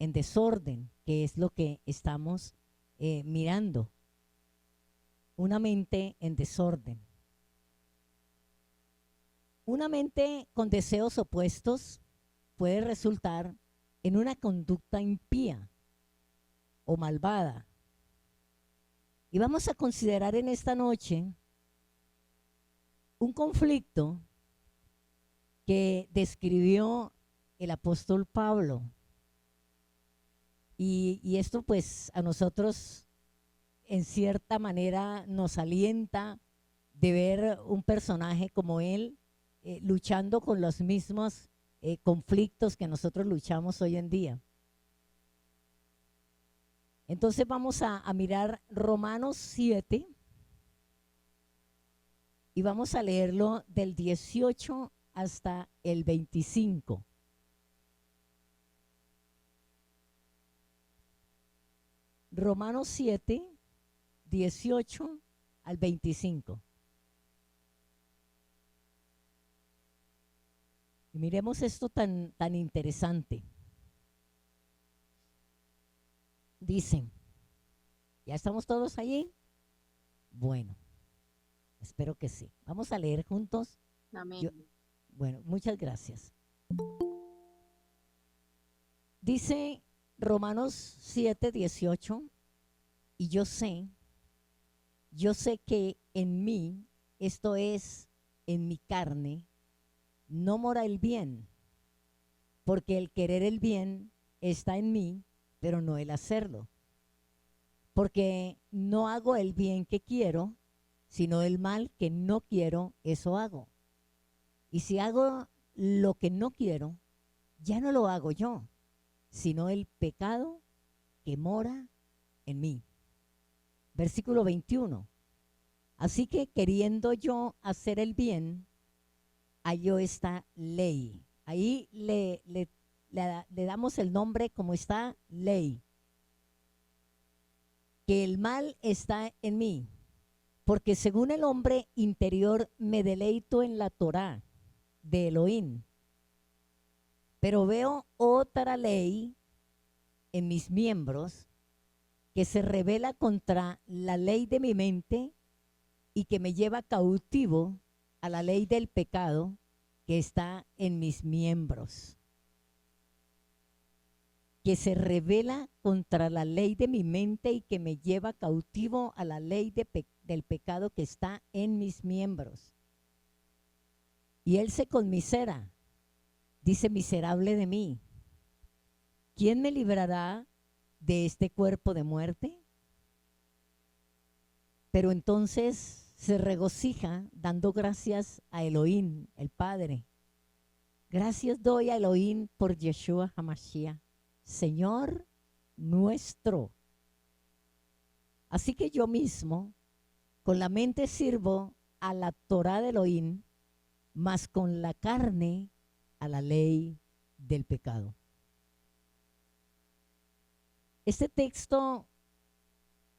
en desorden, que es lo que estamos mirando. Una mente en desorden. Una mente con deseos opuestos puede resultar en una conducta impía o malvada. Y vamos a considerar en esta noche un conflicto que describió el apóstol Pablo. Y esto pues a nosotros en cierta manera nos alienta de ver un personaje como él luchando con los mismos conflictos que nosotros luchamos hoy en día. Entonces vamos a mirar Romanos 7 y vamos a leerlo del 18 hasta el 25. Romanos 7, 18 al 25. Y miremos esto tan interesante. Dicen, ¿ya estamos todos allí? Bueno, espero que sí. Vamos a leer juntos. Amén. Bueno, muchas gracias. Dice Romanos 7, 18, y yo sé que en mí, esto es, en mi carne, no mora el bien, porque el querer el bien está en mí, pero no el hacerlo. Porque no hago el bien que quiero, sino el mal que no quiero, eso hago. Y si hago lo que no quiero, ya no lo hago yo, sino el pecado que mora en mí. Versículo 21. Así que queriendo yo hacer el bien, hallo esta ley. Ahí le damos el nombre como está, ley. Que el mal está en mí, porque según el hombre interior me deleito en la Torá de Elohim, pero veo otra ley en mis miembros que se rebela contra la ley de mi mente y que me lleva cautivo a la ley del pecado que está en mis miembros. Que se rebela contra la ley de mi mente y que me lleva cautivo a la ley del pecado que está en mis miembros. Y él se conmisera, dice, miserable de mí, ¿quién me librará de este cuerpo de muerte? Pero entonces se regocija dando gracias a Elohim, el Padre. Gracias doy a Elohim por Yeshua HaMashiach, Señor nuestro. Así que yo mismo, con la mente sirvo a la Torá de Elohim, mas con la carne a la ley del pecado. Este texto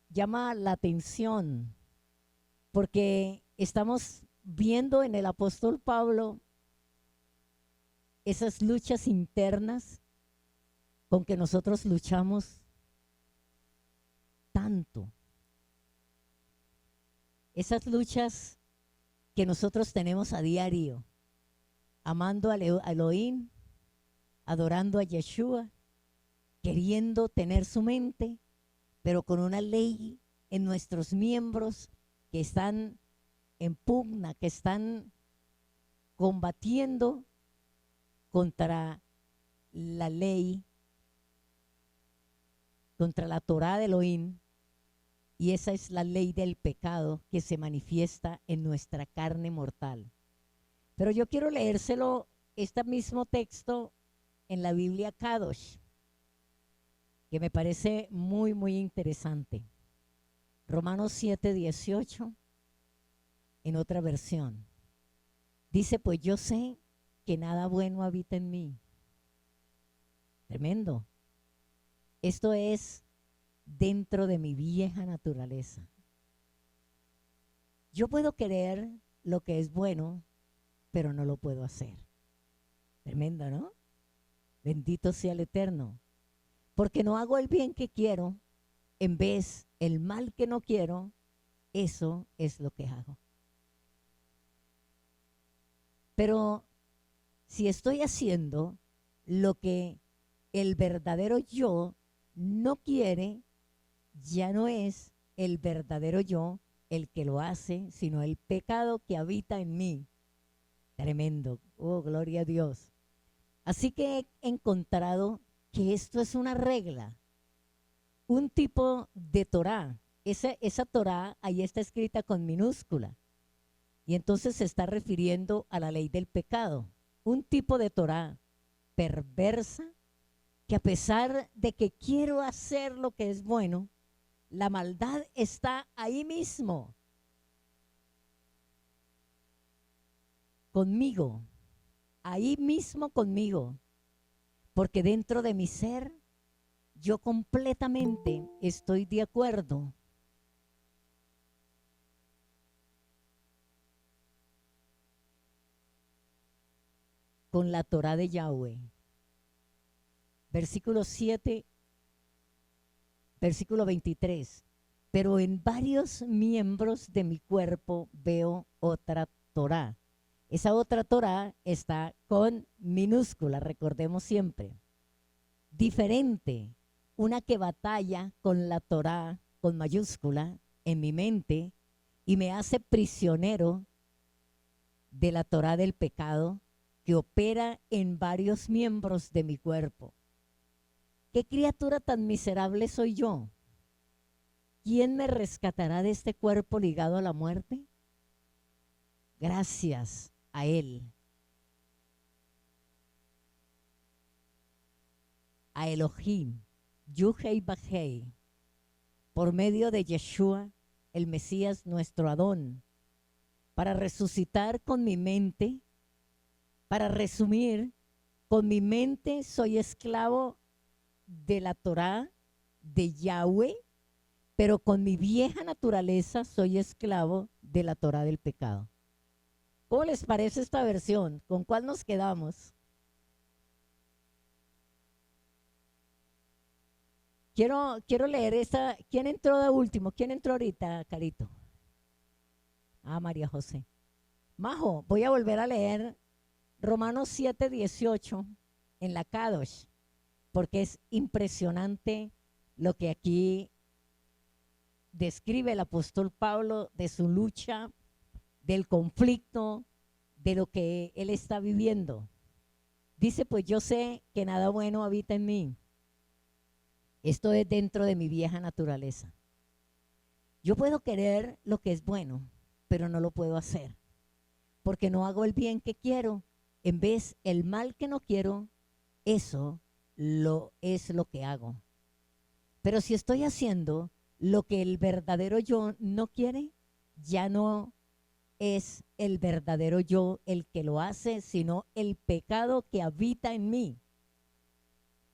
llama la atención porque estamos viendo en el apóstol Pablo esas luchas internas con que nosotros luchamos tanto. Esas luchas que nosotros tenemos a diario, amando a Elohim, adorando a Yeshua, queriendo tener su mente, pero con una ley en nuestros miembros que están en pugna, que están combatiendo contra la ley, contra la Torá de Elohim, y esa es la ley del pecado que se manifiesta en nuestra carne mortal. Pero yo quiero leérselo, este mismo texto, en la Biblia Kadosh, que me parece muy, muy interesante. Romanos 7, 18, en otra versión. Dice, pues yo sé que nada bueno habita en mí. Tremendo. Esto es dentro de mi vieja naturaleza. Yo puedo querer lo que es bueno, pero no lo puedo hacer. Tremendo, ¿no? Bendito sea el Eterno. Porque no hago el bien que quiero, en vez el mal que no quiero, eso es lo que hago. Pero si estoy haciendo lo que el verdadero yo no quiere, ya no es el verdadero yo el que lo hace, sino el pecado que habita en mí. Tremendo. Oh, gloria a Dios. Así que he encontrado que esto es una regla, un tipo de Torah. Esa Torah ahí está escrita con minúscula. Y entonces se está refiriendo a la ley del pecado. Un tipo de Torah perversa que a pesar de que quiero hacer lo que es bueno, la maldad está ahí mismo, conmigo, ahí mismo conmigo, porque dentro de mi ser yo completamente estoy de acuerdo con la Torah de Yahweh. Versículo 7, versículo 23. Pero en varios miembros de mi cuerpo veo otra Torah. Esa otra Torah está con minúscula, recordemos siempre. Diferente, una que batalla con la Torah con mayúscula en mi mente y me hace prisionero de la Torah del pecado que opera en varios miembros de mi cuerpo. ¿Qué criatura tan miserable soy yo? ¿Quién me rescatará de este cuerpo ligado a la muerte? Gracias a Él, a Elohim, Yuhei Bajei, por medio de Yeshua, el Mesías, nuestro Adón, para resucitar con mi mente, para resumir, con mi mente soy esclavo de la Torah de Yahweh, pero con mi vieja naturaleza soy esclavo de la Torah del pecado. ¿Cómo les parece esta versión? ¿Con cuál nos quedamos? Quiero leer esta. ¿Quién entró de último? ¿Quién entró ahorita, Carito? Ah, María José. Majo, voy a volver a leer Romanos 7:18 en la Kadosh, porque es impresionante lo que aquí describe el apóstol Pablo de su lucha, del conflicto, de lo que él está viviendo. Dice, pues yo sé que nada bueno habita en mí. Esto es dentro de mi vieja naturaleza. Yo puedo querer lo que es bueno, pero no lo puedo hacer, porque no hago el bien que quiero. En vez el mal que no quiero, eso es lo que hago. Pero si estoy haciendo lo que el verdadero yo no quiere, ya no es el verdadero yo el que lo hace, sino el pecado que habita en mí.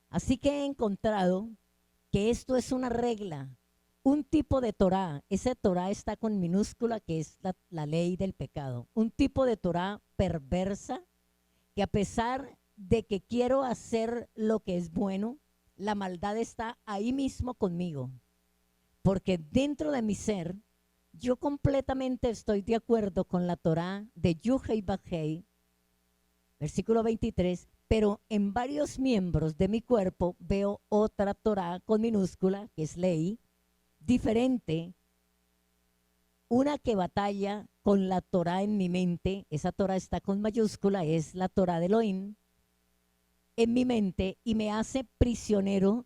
Así que he encontrado que esto es una regla, un tipo de Torah. Esa Torah está con minúscula, que es la ley del pecado. Un tipo de Torah perversa que a pesar de que quiero hacer lo que es bueno, la maldad está ahí mismo conmigo. Porque dentro de mi ser, yo completamente estoy de acuerdo con la Torah de Yuhei Bajei, versículo 23, pero en varios miembros de mi cuerpo veo otra Torah con minúscula, que es ley, diferente, una que batalla con la Torah en mi mente. Esa Torah está con mayúscula, es la Torah de Elohim, en mi mente, y me hace prisionero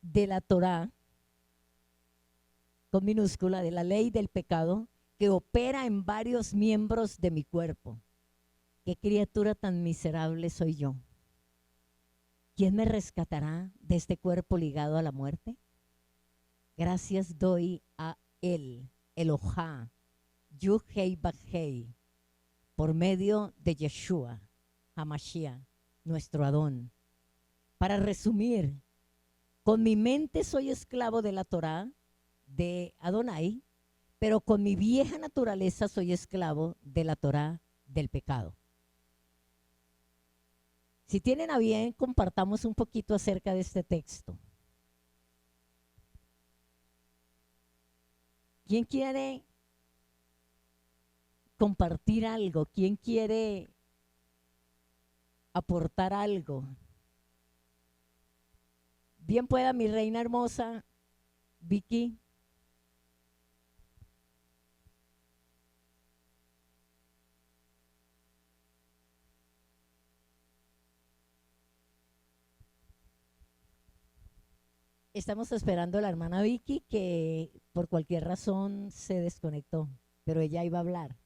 de la Torah con minúscula, de la ley del pecado que opera en varios miembros de mi cuerpo. ¿Qué criatura tan miserable soy yo? ¿Quién me rescatará de este cuerpo ligado a la muerte? Gracias doy a Él, Elohá, Yuhei Bajei, por medio de Yeshua, Hamashiach, nuestro Adón. Para resumir, con mi mente soy esclavo de la Torah de Adonai, pero con mi vieja naturaleza soy esclavo de la Torah del pecado. Si tienen a bien, compartamos un poquito acerca de este texto. ¿Quién quiere compartir algo? ¿Quién quiere aportar algo? Bien pueda mi reina hermosa, Vicky. Estamos esperando a la hermana Vicky que por cualquier razón se desconectó, pero ella iba a hablar.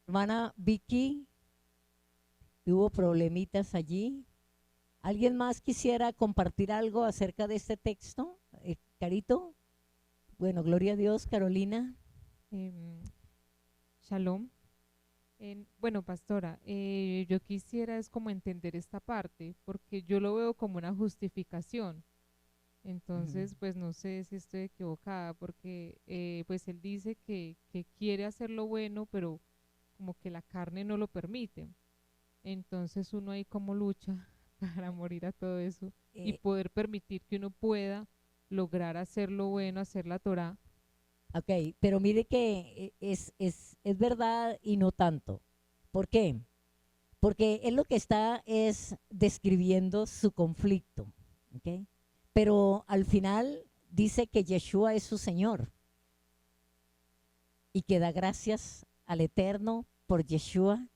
Hermana Vicky, hubo problemitas allí. ¿Alguien más quisiera compartir algo acerca de este texto? Carito. Bueno, gloria a Dios, Carolina. Em, Shalom. Bueno, pastora, yo quisiera es como entender esta parte, porque yo lo veo como una justificación. Ujú. Entonces, pues no sé si estoy equivocada, porque pues él dice que quiere hacer lo bueno, pero como que la carne no lo permite. Entonces uno ahí como lucha para morir a todo eso y Eh, poder permitir que uno pueda lograr hacer lo bueno, hacer la Torá. ok, pero mire que es verdad y no tanto. ¿Por qué? Porque él lo que está es describiendo su conflicto, ¿ok? Pero al final dice que Yeshua es su Señor y que da gracias al Eterno por Yeshua,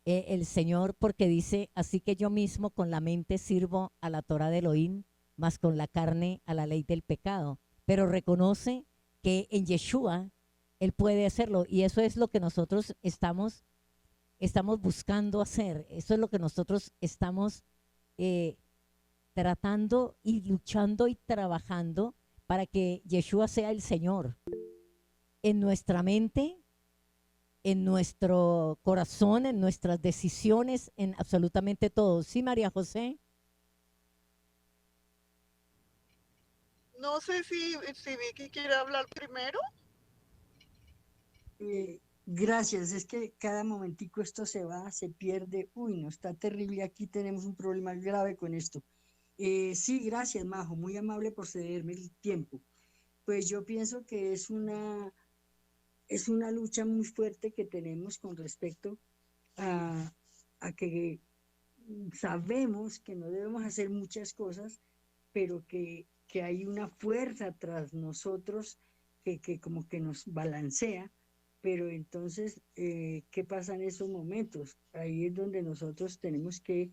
el Señor, porque dice, así que yo mismo con la mente sirvo a la Torah de Elohim, más con la carne a la ley del pecado. Pero reconoce que en Yeshua él puede hacerlo y eso es lo que nosotros estamos buscando hacer. Eso es lo que nosotros estamos eh, tratando y luchando y trabajando para que Yeshua sea el Señor en nuestra mente, en nuestro corazón, en nuestras decisiones, en absolutamente todo. ¿Sí, María José? No sé si Vicky quiere hablar primero. Gracias, es que cada momentico esto se va, se pierde. Uy, no, está terrible. Aquí tenemos un problema grave con esto. Sí, gracias, Majo, muy amable por cederme el tiempo. Pues yo pienso que es una lucha muy fuerte que tenemos con respecto a, a que sabemos que no debemos hacer muchas cosas, pero que hay una fuerza tras nosotros que como que nos balancea, pero entonces, ¿qué pasa en esos momentos? Ahí es donde nosotros tenemos que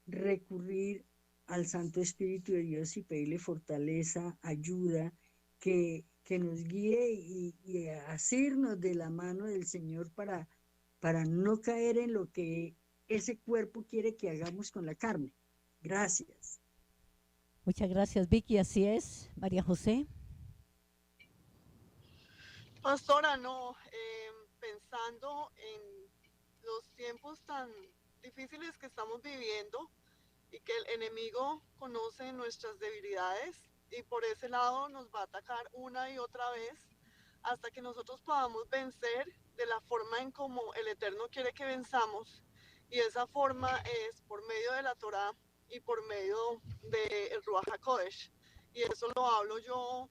recurrir al Santo Espíritu de Dios y pedirle fortaleza, ayuda, que nos guíe y asirnos de la mano del Señor para no caer en lo que ese cuerpo quiere que hagamos con la carne. Gracias. Muchas gracias, Vicky. Así es, María José. Pastora, no, pensando en los tiempos tan difíciles que estamos viviendo y que el enemigo conoce nuestras debilidades y por ese lado nos va a atacar una y otra vez hasta que nosotros podamos vencer de la forma en como el Eterno quiere que venzamos. Y esa forma es por medio de la Torá y por medio del Ruach HaKodesh. Y eso lo hablo yo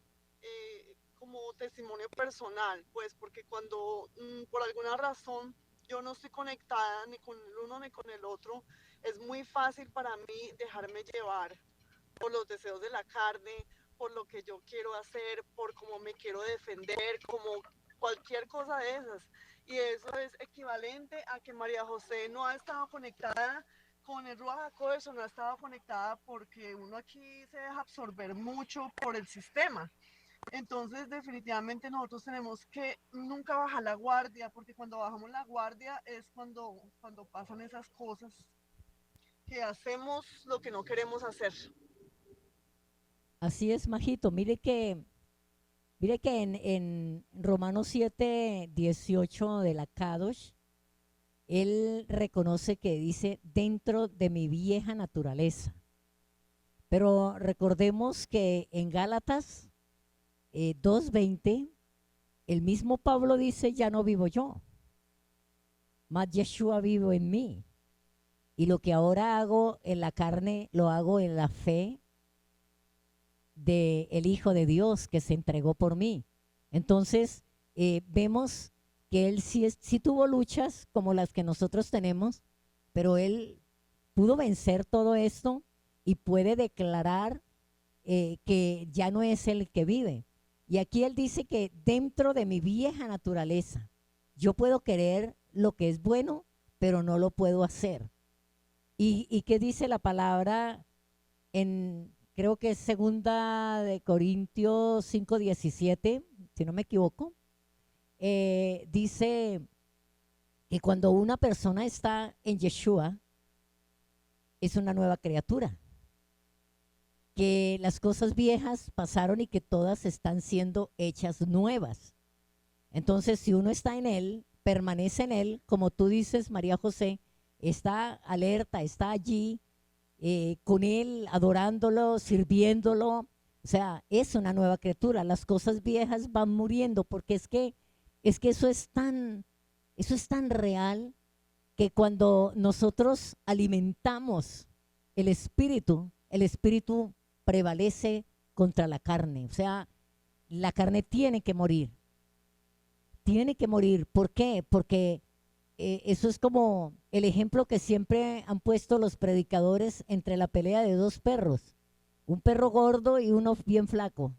como testimonio personal, pues porque cuando por alguna razón yo no estoy conectada ni con el uno ni con el otro, es muy fácil para mí dejarme llevar por los deseos de la carne, por lo que yo quiero hacer, por cómo me quiero defender, como cualquier cosa de esas. Y eso es equivalente a que María José no ha estado conectada con el Ruach HaKodesh, no ha estado conectada porque uno aquí se deja absorber mucho por el sistema. Entonces, definitivamente nosotros tenemos que nunca bajar la guardia, porque cuando bajamos la guardia es cuando pasan esas cosas, que hacemos lo que no queremos hacer. Así es, Majito. Mire que en Romanos 7:18 de la Kadosh, él reconoce que dice dentro de mi vieja naturaleza. Pero recordemos que en Gálatas 2:20, el mismo Pablo dice, ya no vivo yo, más Yeshua vivo en mí. Y lo que ahora hago en la carne, lo hago en la fe del Hijo de Dios que se entregó por mí. Entonces, vemos que él sí tuvo luchas como las que nosotros tenemos, pero él pudo vencer todo esto y puede declarar que ya no es el que vive. Y aquí él dice que dentro de mi vieja naturaleza, yo puedo querer lo que es bueno, pero no lo puedo hacer. ¿Y qué dice la palabra en, creo que es segunda de Corintios 5:17, si no me equivoco? Dice que cuando una persona está en Yeshua, es una nueva criatura, que las cosas viejas pasaron y que todas están siendo hechas nuevas. Entonces, si uno está en Él, permanece en Él, como tú dices, María José, está alerta, está allí con Él, adorándolo, sirviéndolo. O sea, es una nueva criatura. Las cosas viejas van muriendo porque es que eso es tan real que cuando nosotros alimentamos el espíritu prevalece contra la carne. O sea, la carne tiene que morir. Tiene que morir. ¿Por qué? Porque eso es como el ejemplo que siempre han puesto los predicadores entre la pelea de dos perros. Un perro gordo y uno bien flaco.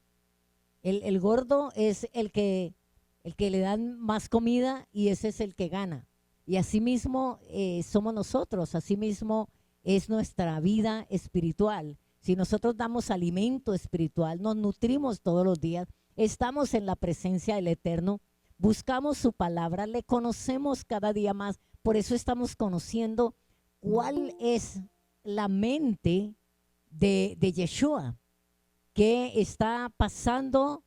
El gordo es el que le dan más comida y ese es el que gana. Y así mismo somos nosotros, así mismo es nuestra vida espiritual. Si nosotros damos alimento espiritual, nos nutrimos todos los días, estamos en la presencia del Eterno, buscamos su palabra, le conocemos cada día más. Por eso estamos conociendo cuál es la mente de Yeshua, qué está pasando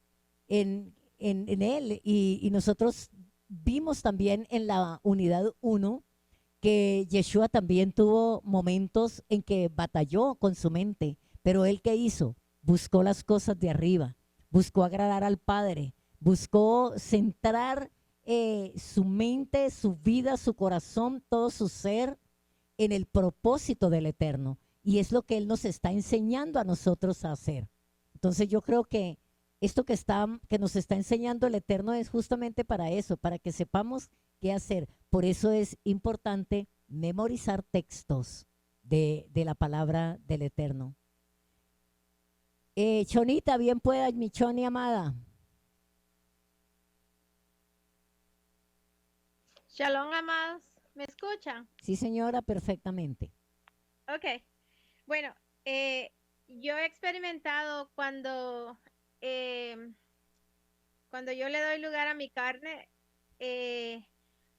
en él. Y nosotros vimos también en la unidad 1 que Yeshua también tuvo momentos en que batalló con su mente, pero él ¿qué hizo? Buscó las cosas de arriba, buscó agradar al Padre, buscó centrar su mente, su vida, su corazón, todo su ser en el propósito del Eterno. Y es lo que Él nos está enseñando a nosotros a hacer. Entonces yo creo que esto que nos está enseñando el Eterno es justamente para eso, para que sepamos qué hacer. Por eso es importante memorizar textos de la palabra del Eterno. Chonita, bien pueda, mi Choni amada. Shalom, amados. ¿Me escuchan? Sí, señora, perfectamente. Ok. Bueno, yo he experimentado cuando yo le doy lugar a mi carne,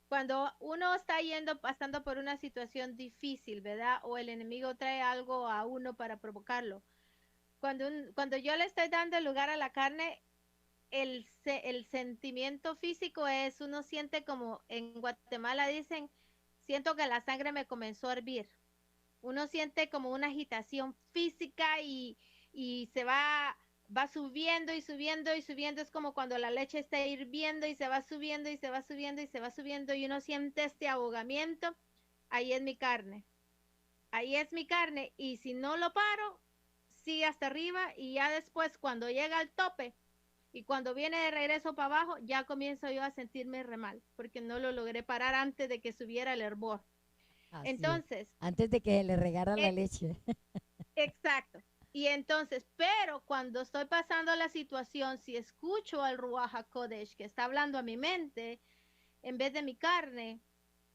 cuando uno está pasando por una situación difícil, ¿verdad? O el enemigo trae algo a uno para provocarlo. Cuando yo le estoy dando lugar a la carne, el sentimiento físico es, uno siente como en Guatemala dicen, siento que la sangre me comenzó a hervir. Uno siente como una agitación física y va subiendo y subiendo y subiendo. Es como cuando la leche está hirviendo y se va subiendo y se va subiendo y se va subiendo y uno siente este ahogamiento. Ahí es mi carne. Ahí es mi carne y si no lo paro, sigue hasta arriba y ya después cuando llega al tope, y cuando viene de regreso para abajo, ya comienzo yo a sentirme re mal, porque no lo logré parar antes de que subiera el hervor. Así Entonces, es. Antes de que le regara la leche. exacto. Y entonces, pero cuando estoy pasando la situación, si escucho al Ruach HaKodesh que está hablando a mi mente en vez de mi carne,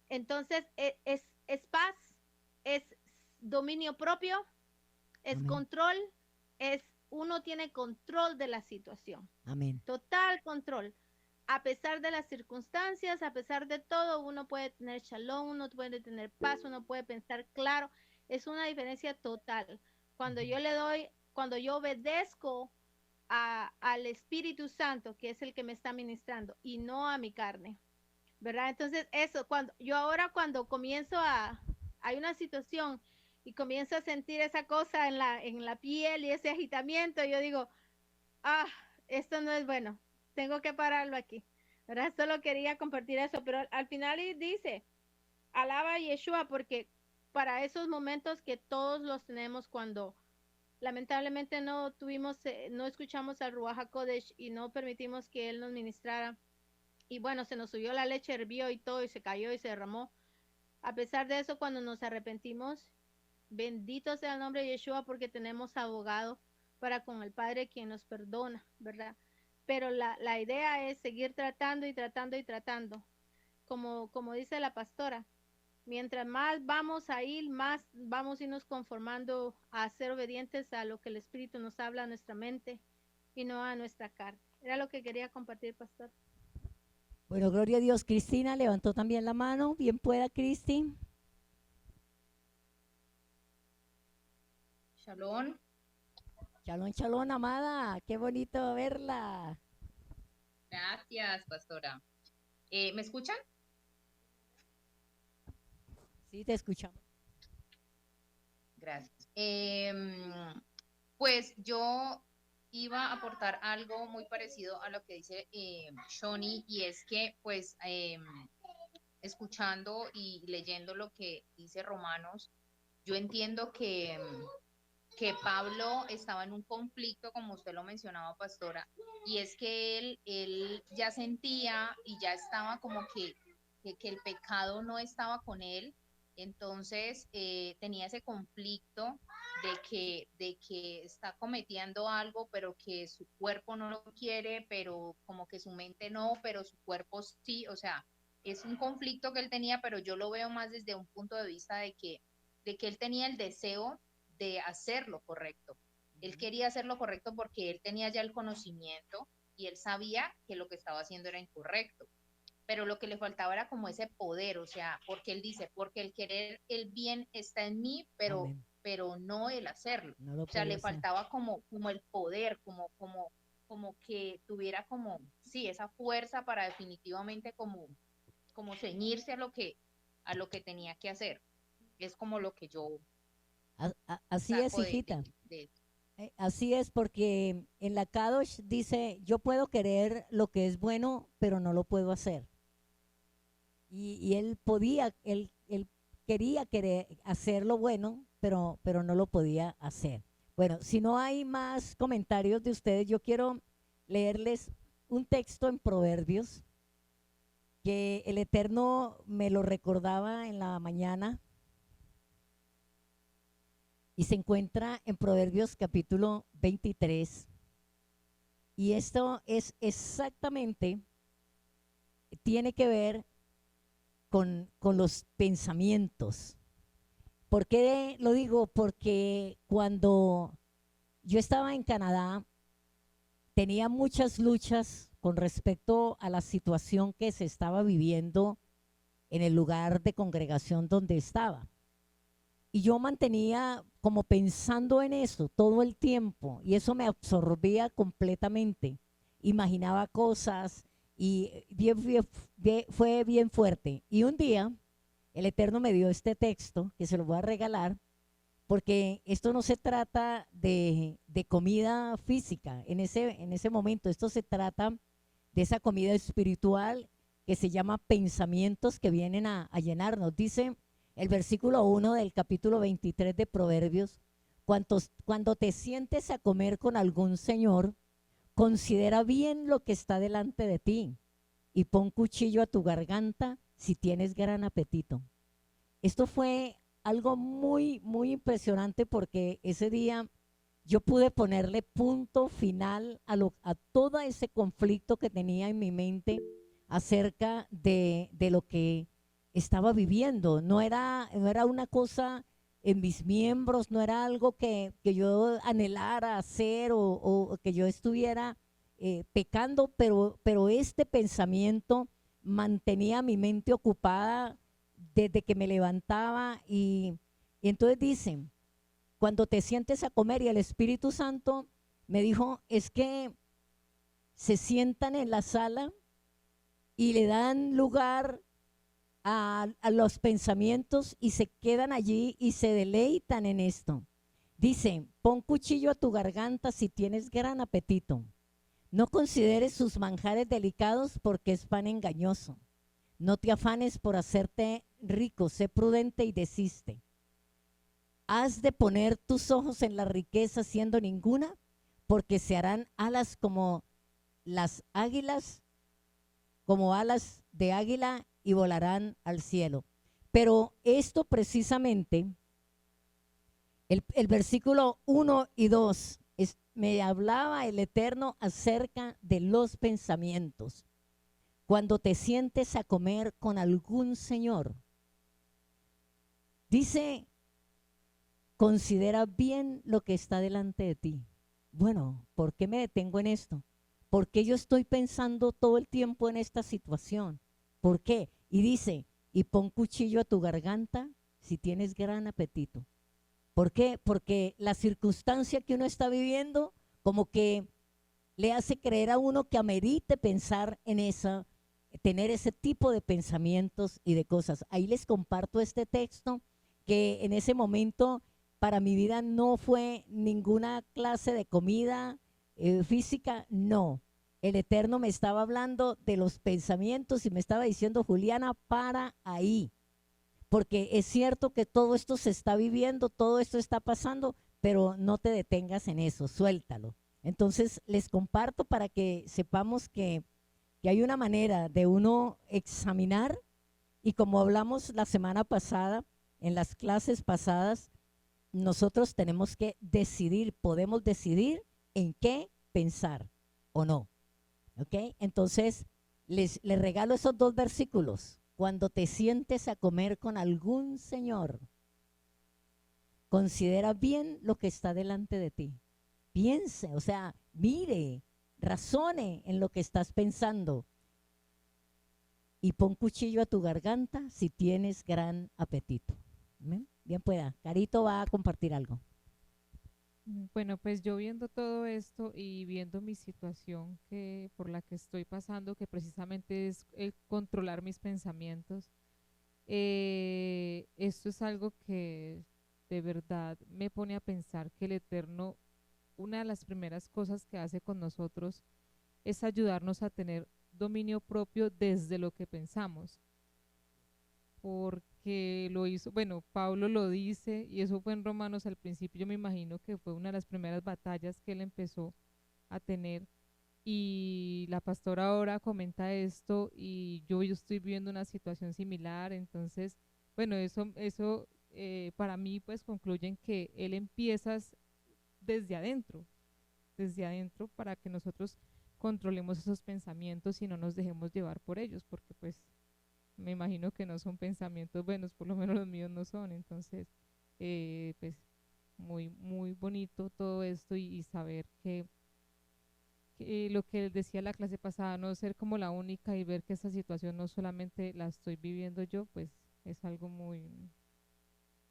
entonces es paz, es dominio propio, es Amén. control, es uno tiene control de la situación, Amén. total control. A pesar de las circunstancias, a pesar de todo, uno puede tener shalom, uno puede tener paz, uno puede pensar claro. Es una diferencia total. Cuando yo le doy, cuando yo obedezco al Espíritu Santo, que es el que me está ministrando, y no a mi carne, ¿verdad? Entonces, eso, cuando comienzo hay una situación y comienzo a sentir esa cosa en la piel y ese agitamiento, yo digo, ah, esto no es bueno, tengo que pararlo aquí, ¿verdad? Solo quería compartir eso, pero al final dice, alaba a Yeshua porque para esos momentos que todos los tenemos cuando lamentablemente no escuchamos al Ruach HaKodesh y no permitimos que Él nos ministrara. Y bueno, se nos subió la leche, hirvió y todo, y se cayó y se derramó. A pesar de eso, cuando nos arrepentimos, bendito sea el nombre de Yeshua porque tenemos abogado para con el Padre quien nos perdona, ¿verdad? Pero la idea es seguir tratando y tratando y tratando. Como dice la pastora, mientras más vamos a ir, más vamos a irnos conformando a ser obedientes a lo que el Espíritu nos habla a nuestra mente y no a nuestra carne. Era lo que quería compartir, pastor. Bueno, gloria a Dios. Cristina levantó también la mano. Bien pueda, Cristi. Shalom. Chalón, chalón, amada. Qué bonito verla. Gracias, pastora. ¿Me escuchan? Sí, te escuchamos. Gracias. Pues yo iba a aportar algo muy parecido a lo que dice Shoni, y es que pues escuchando y leyendo lo que dice Romanos, yo entiendo que Pablo estaba en un conflicto, como usted lo mencionaba, pastora, y es que él ya sentía y ya estaba como que el pecado no estaba con él. Entonces tenía ese conflicto de que está cometiendo algo, pero que su cuerpo no lo quiere, pero como que su mente no, pero su cuerpo sí. O sea, es un conflicto que él tenía, pero yo lo veo más desde un punto de vista de que él tenía el deseo de hacer lo correcto. Él quería hacer lo correcto porque él tenía ya el conocimiento y él sabía que lo que estaba haciendo era incorrecto, pero lo que le faltaba era como ese poder. O sea, porque él dice, porque el querer el bien está en mí, Amén. pero no el hacerlo. No lo O sea, puede le hacer. faltaba como el poder, como que tuviera como, sí, esa fuerza para definitivamente como ceñirse a lo que tenía que hacer. Es como lo que yo Así es, saco de, hijita. de, Así es, porque en la Kadosh dice, yo puedo querer lo que es bueno, pero no lo puedo hacer. Y él quería querer hacer lo bueno, pero no lo podía hacer. Bueno, si no hay más comentarios de ustedes, yo quiero leerles un texto en Proverbios que el Eterno me lo recordaba en la mañana y se encuentra en Proverbios capítulo 23. Y esto es exactamente, tiene que ver con los pensamientos. ¿Por qué lo digo? Porque cuando yo estaba en Canadá, tenía muchas luchas con respecto a la situación que se estaba viviendo en el lugar de congregación donde estaba. Y yo mantenía como pensando en eso todo el tiempo y eso me absorbía completamente. Imaginaba cosas y fue bien fuerte. Y un día el Eterno me dio este texto que se lo voy a regalar porque esto no se trata de comida física en ese momento, esto se trata de esa comida espiritual que se llama pensamientos que vienen a llenarnos. Dice el versículo 1 del capítulo 23 de Proverbios, cuando te sientes a comer con algún señor, considera bien lo que está delante de ti y pon cuchillo a tu garganta si tienes gran apetito. Esto fue algo muy, muy impresionante porque ese día yo pude ponerle punto final a todo ese conflicto que tenía en mi mente acerca de lo que estaba viviendo. No era una cosa en mis miembros, no era algo que yo anhelara hacer o que yo estuviera pecando, pero este pensamiento mantenía mi mente ocupada desde que me levantaba y entonces dicen, cuando te sientes a comer y el Espíritu Santo me dijo, es que se sientan en la sala y le dan lugar a los pensamientos y se quedan allí y se deleitan en esto. Dice, pon cuchillo a tu garganta si tienes gran apetito. No consideres sus manjares delicados porque es pan engañoso. No te afanes por hacerte rico, sé prudente y desiste. Has de poner tus ojos en la riqueza siendo ninguna, porque se harán alas como las águilas, como alas de águila y volarán al cielo. Pero esto precisamente, el versículo 1 y 2, me hablaba el Eterno acerca de los pensamientos. Cuando te sientes a comer con algún señor, dice, considera bien lo que está delante de ti. Bueno, ¿por qué me detengo en esto? ¿Por qué yo estoy pensando todo el tiempo en esta situación? ¿Por qué? Y dice, y pon cuchillo a tu garganta si tienes gran apetito. ¿Por qué? Porque la circunstancia que uno está viviendo como que le hace creer a uno que amerite pensar en esa, tener ese tipo de pensamientos y de cosas. Ahí les comparto este texto que en ese momento para mi vida no fue ninguna clase de comida física, no. El Eterno me estaba hablando de los pensamientos y me estaba diciendo, Juliana, para ahí. Porque es cierto que todo esto se está viviendo, todo esto está pasando, pero no te detengas en eso, suéltalo. Entonces les comparto para que sepamos que hay una manera de uno examinar y como hablamos la semana pasada, en las clases pasadas, nosotros tenemos que decidir, podemos decidir en qué pensar o no. ¿Ok? Entonces, les regalo esos dos versículos. Cuando te sientes a comer con algún señor, considera bien lo que está delante de ti. Piense, o sea, mire, razone en lo que estás pensando y pon cuchillo a tu garganta si tienes gran apetito. ¿Amén? Bien pueda. Carito va a compartir algo. Bueno, pues yo viendo todo esto y viendo mi situación que por la que estoy pasando, que precisamente es el controlar mis pensamientos, esto es algo que de verdad me pone a pensar que el Eterno, una de las primeras cosas que hace con nosotros es ayudarnos a tener dominio propio desde lo que pensamos, porque lo hizo, bueno, Pablo lo dice y eso fue en Romanos al principio, yo me imagino que fue una de las primeras batallas que él empezó a tener y la pastora ahora comenta esto y yo estoy viviendo una situación similar, entonces, bueno, eso para mí pues concluyen que él empieza desde adentro para que nosotros controlemos esos pensamientos y no nos dejemos llevar por ellos, porque pues me imagino que no son pensamientos buenos, por lo menos los míos no son, entonces pues muy, muy bonito todo esto y saber que lo que él decía la clase pasada, no ser como la única y ver que esta situación no solamente la estoy viviendo yo, pues es algo muy,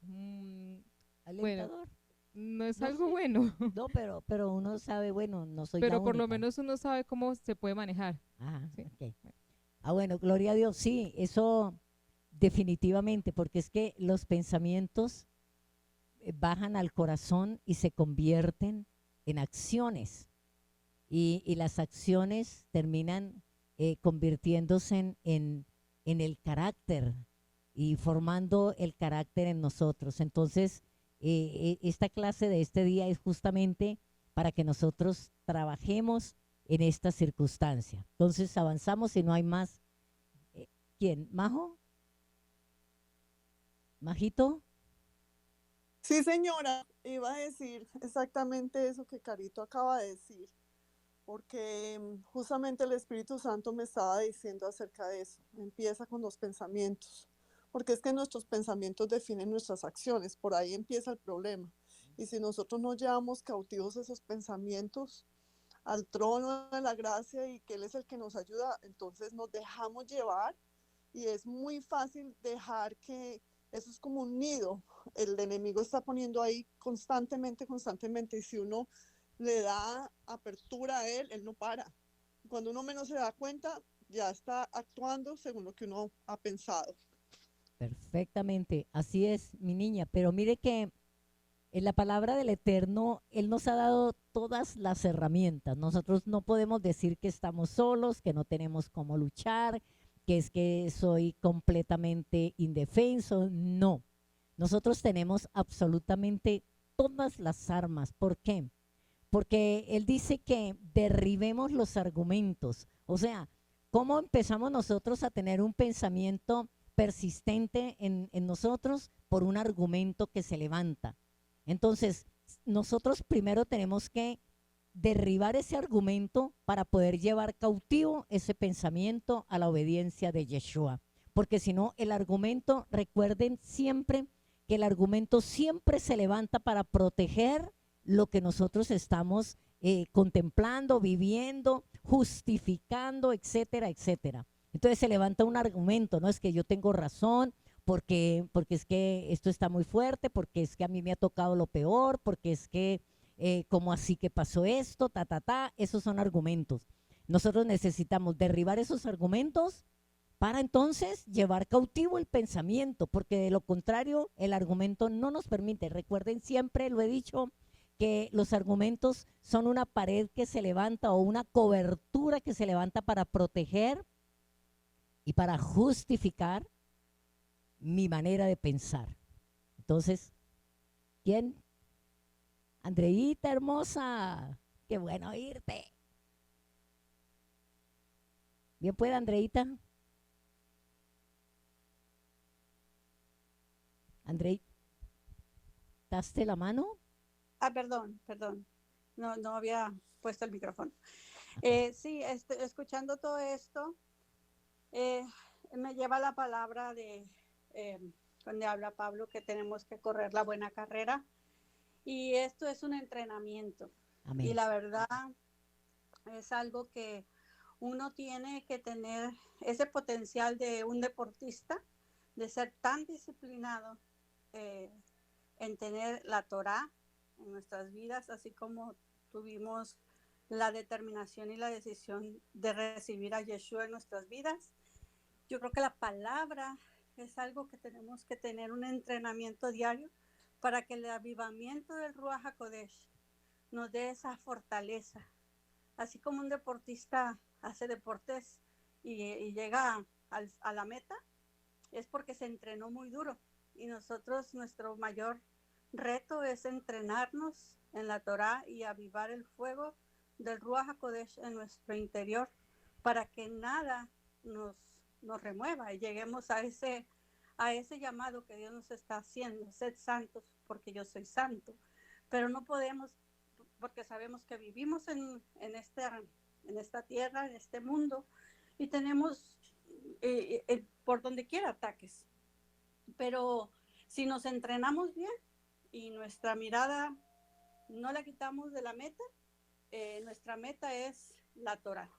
bueno, Alentador. no es No algo sé. bueno, No, pero uno sabe, bueno, no soy la pero por lo única. menos uno sabe cómo se puede manejar, Ajá, ¿sí? ok. Ah, bueno, gloria a Dios, sí, eso definitivamente, porque es que los pensamientos bajan al corazón y se convierten en acciones. Y las acciones terminan convirtiéndose en el carácter y formando el carácter en nosotros. Entonces, esta clase de este día es justamente para que nosotros trabajemos en esta circunstancia. Entonces, avanzamos y no hay más. ¿Quién? ¿Majo? ¿Majito? Sí, señora, iba a decir exactamente eso que Carito acaba de decir, porque justamente el Espíritu Santo me estaba diciendo acerca de eso. Empieza con los pensamientos, porque es que nuestros pensamientos definen nuestras acciones, por ahí empieza el problema. Y si nosotros no llevamos cautivos esos pensamientos al trono de la gracia y que Él es el que nos ayuda, entonces nos dejamos llevar y es muy fácil dejar que eso es como un nido. El enemigo está poniendo ahí constantemente y si uno le da apertura a él, él no para. Cuando uno menos se da cuenta, ya está actuando según lo que uno ha pensado. Perfectamente, así es, mi niña. Pero mire que en la palabra del Eterno, Él nos ha dado todas las herramientas. Nosotros no podemos decir que estamos solos, que no tenemos cómo luchar, que es que soy completamente indefenso. No, nosotros tenemos absolutamente todas las armas. ¿Por qué? Porque Él dice que derribemos los argumentos. O sea, ¿cómo empezamos nosotros a tener un pensamiento persistente en nosotros por un argumento que se levanta? Entonces, nosotros primero tenemos que derribar ese argumento para poder llevar cautivo ese pensamiento a la obediencia de Yeshua. Porque si no, el argumento, recuerden siempre que el argumento siempre se levanta para proteger lo que nosotros estamos contemplando, viviendo, justificando, etcétera, etcétera. Entonces se levanta un argumento, no es que yo tengo razón, porque es que esto está muy fuerte, porque es que a mí me ha tocado lo peor, porque es que, ¿cómo así que pasó esto? Esos son argumentos. Nosotros necesitamos derribar esos argumentos para entonces llevar cautivo el pensamiento, porque de lo contrario el argumento no nos permite. Recuerden siempre, lo he dicho, que los argumentos son una pared que se levanta o una cobertura que se levanta para proteger y para justificar mi manera de pensar. Entonces, ¿quién? Andreita hermosa, qué bueno oírte. Bien puede, Andreita. Andreita, ¿daste la mano? Ah, perdón. No había puesto el micrófono. Sí, escuchando todo esto, me lleva la palabra de donde habla Pablo que tenemos que correr la buena carrera. Y esto es un entrenamiento. Amén. Y la verdad es algo que uno tiene que tener ese potencial de un deportista, de ser tan disciplinado en tener la Torá en nuestras vidas, así como tuvimos la determinación y la decisión de recibir a Yeshua en nuestras vidas. Yo creo que la palabra es algo que tenemos que tener un entrenamiento diario para que el avivamiento del Ruach HaKodesh nos dé esa fortaleza. Así como un deportista hace deportes y llega a la meta, es porque se entrenó muy duro. Y nosotros, nuestro mayor reto es entrenarnos en la Torá y avivar el fuego del Ruach HaKodesh en nuestro interior para que nada nos remueva y lleguemos a ese llamado que Dios nos está haciendo, sed santos porque yo soy santo. Pero no podemos, porque sabemos que vivimos en esta tierra, en este mundo, y tenemos por donde quiera ataques. Pero si nos entrenamos bien y nuestra mirada no la quitamos de la meta, nuestra meta es la Torah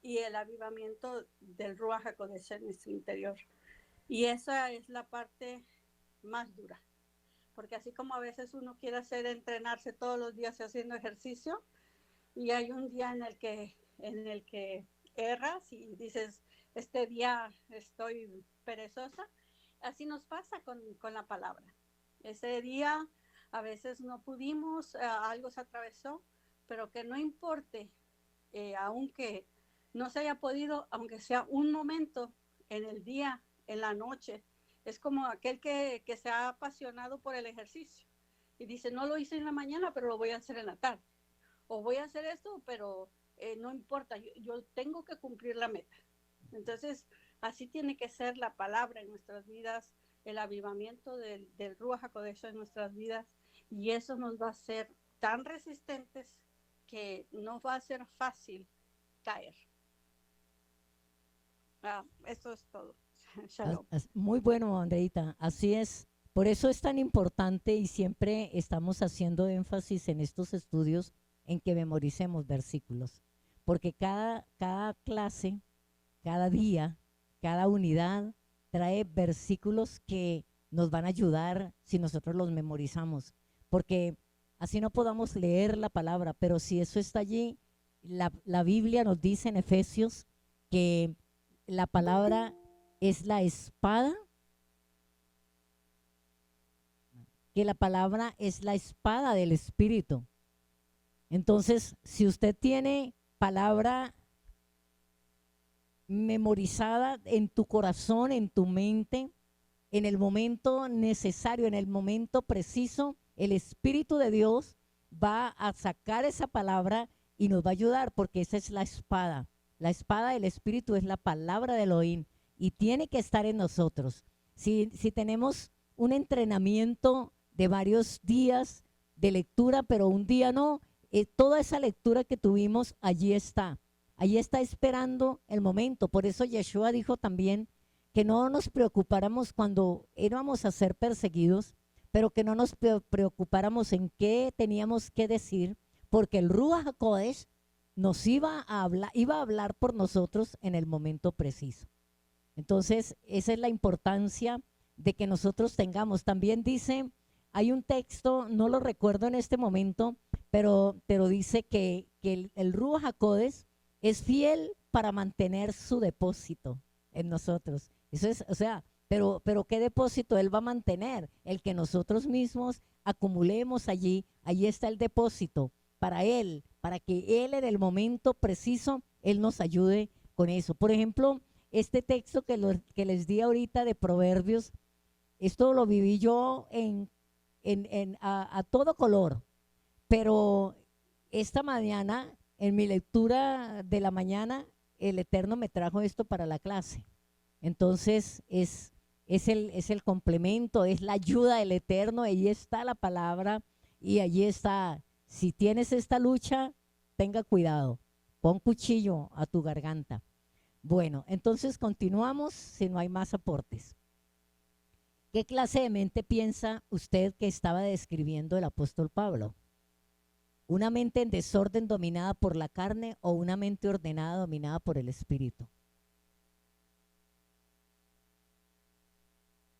y el avivamiento del Ruach HaKodesh en nuestro interior. Y esa es la parte más dura, porque así como a veces uno quiere entrenarse todos los días haciendo ejercicio, y hay un día en el que erras y dices, este día estoy perezosa, así nos pasa con la palabra. Ese día a veces no pudimos, algo se atravesó, pero que no importe, aunque no se haya podido, aunque sea un momento en el día, en la noche. Es como aquel que se ha apasionado por el ejercicio y dice, no lo hice en la mañana, pero lo voy a hacer en la tarde. O voy a hacer esto, pero no importa, yo tengo que cumplir la meta. Entonces, así tiene que ser la palabra en nuestras vidas, el avivamiento del Ruach HaKodesh en nuestras vidas, y eso nos va a hacer tan resistentes que no va a ser fácil caer. Eso es todo. Shalom. Muy bueno, Andreita, así es. Por eso es tan importante y siempre estamos haciendo énfasis en estos estudios en que memoricemos versículos, porque cada clase, cada día, cada unidad trae versículos que nos van a ayudar si nosotros los memorizamos, porque así no podamos leer la palabra, pero si eso está allí, la Biblia nos dice en Efesios que la palabra es la espada, que la palabra es la espada del Espíritu. Entonces, si usted tiene palabra memorizada en tu corazón, en tu mente, en el momento necesario, en el momento preciso, el Espíritu de Dios va a sacar esa palabra y nos va a ayudar, porque esa es la espada. La espada del Espíritu es la palabra de Elohim y tiene que estar en nosotros. Si tenemos un entrenamiento de varios días de lectura, pero un día no, toda esa lectura que tuvimos allí está esperando el momento. Por eso Yeshua dijo también que no nos preocupáramos cuando íbamos a ser perseguidos, pero que no nos preocupáramos en qué teníamos que decir, porque el Ruach HaKodesh nos iba a hablar por nosotros en el momento preciso. Entonces, esa es la importancia de que nosotros tengamos. También dice, hay un texto, no lo recuerdo en este momento, pero dice que el Ruach HaKodesh es fiel para mantener su depósito en nosotros. Eso es, o sea, pero ¿qué depósito él va a mantener? El que nosotros mismos acumulemos allí está el depósito para él, para que él en el momento preciso, él nos ayude con eso. Por ejemplo, este texto que les di ahorita de Proverbios, esto lo viví yo a todo color, pero esta mañana, en mi lectura de la mañana, el Eterno me trajo esto para la clase. Entonces es el complemento, es la ayuda del Eterno, allí está la palabra y allí está. Si tienes esta lucha, tenga cuidado, pon cuchillo a tu garganta. Bueno, entonces continuamos si no hay más aportes. ¿Qué clase de mente piensa usted que estaba describiendo el apóstol Pablo? ¿Una mente en desorden dominada por la carne o una mente ordenada dominada por el Espíritu?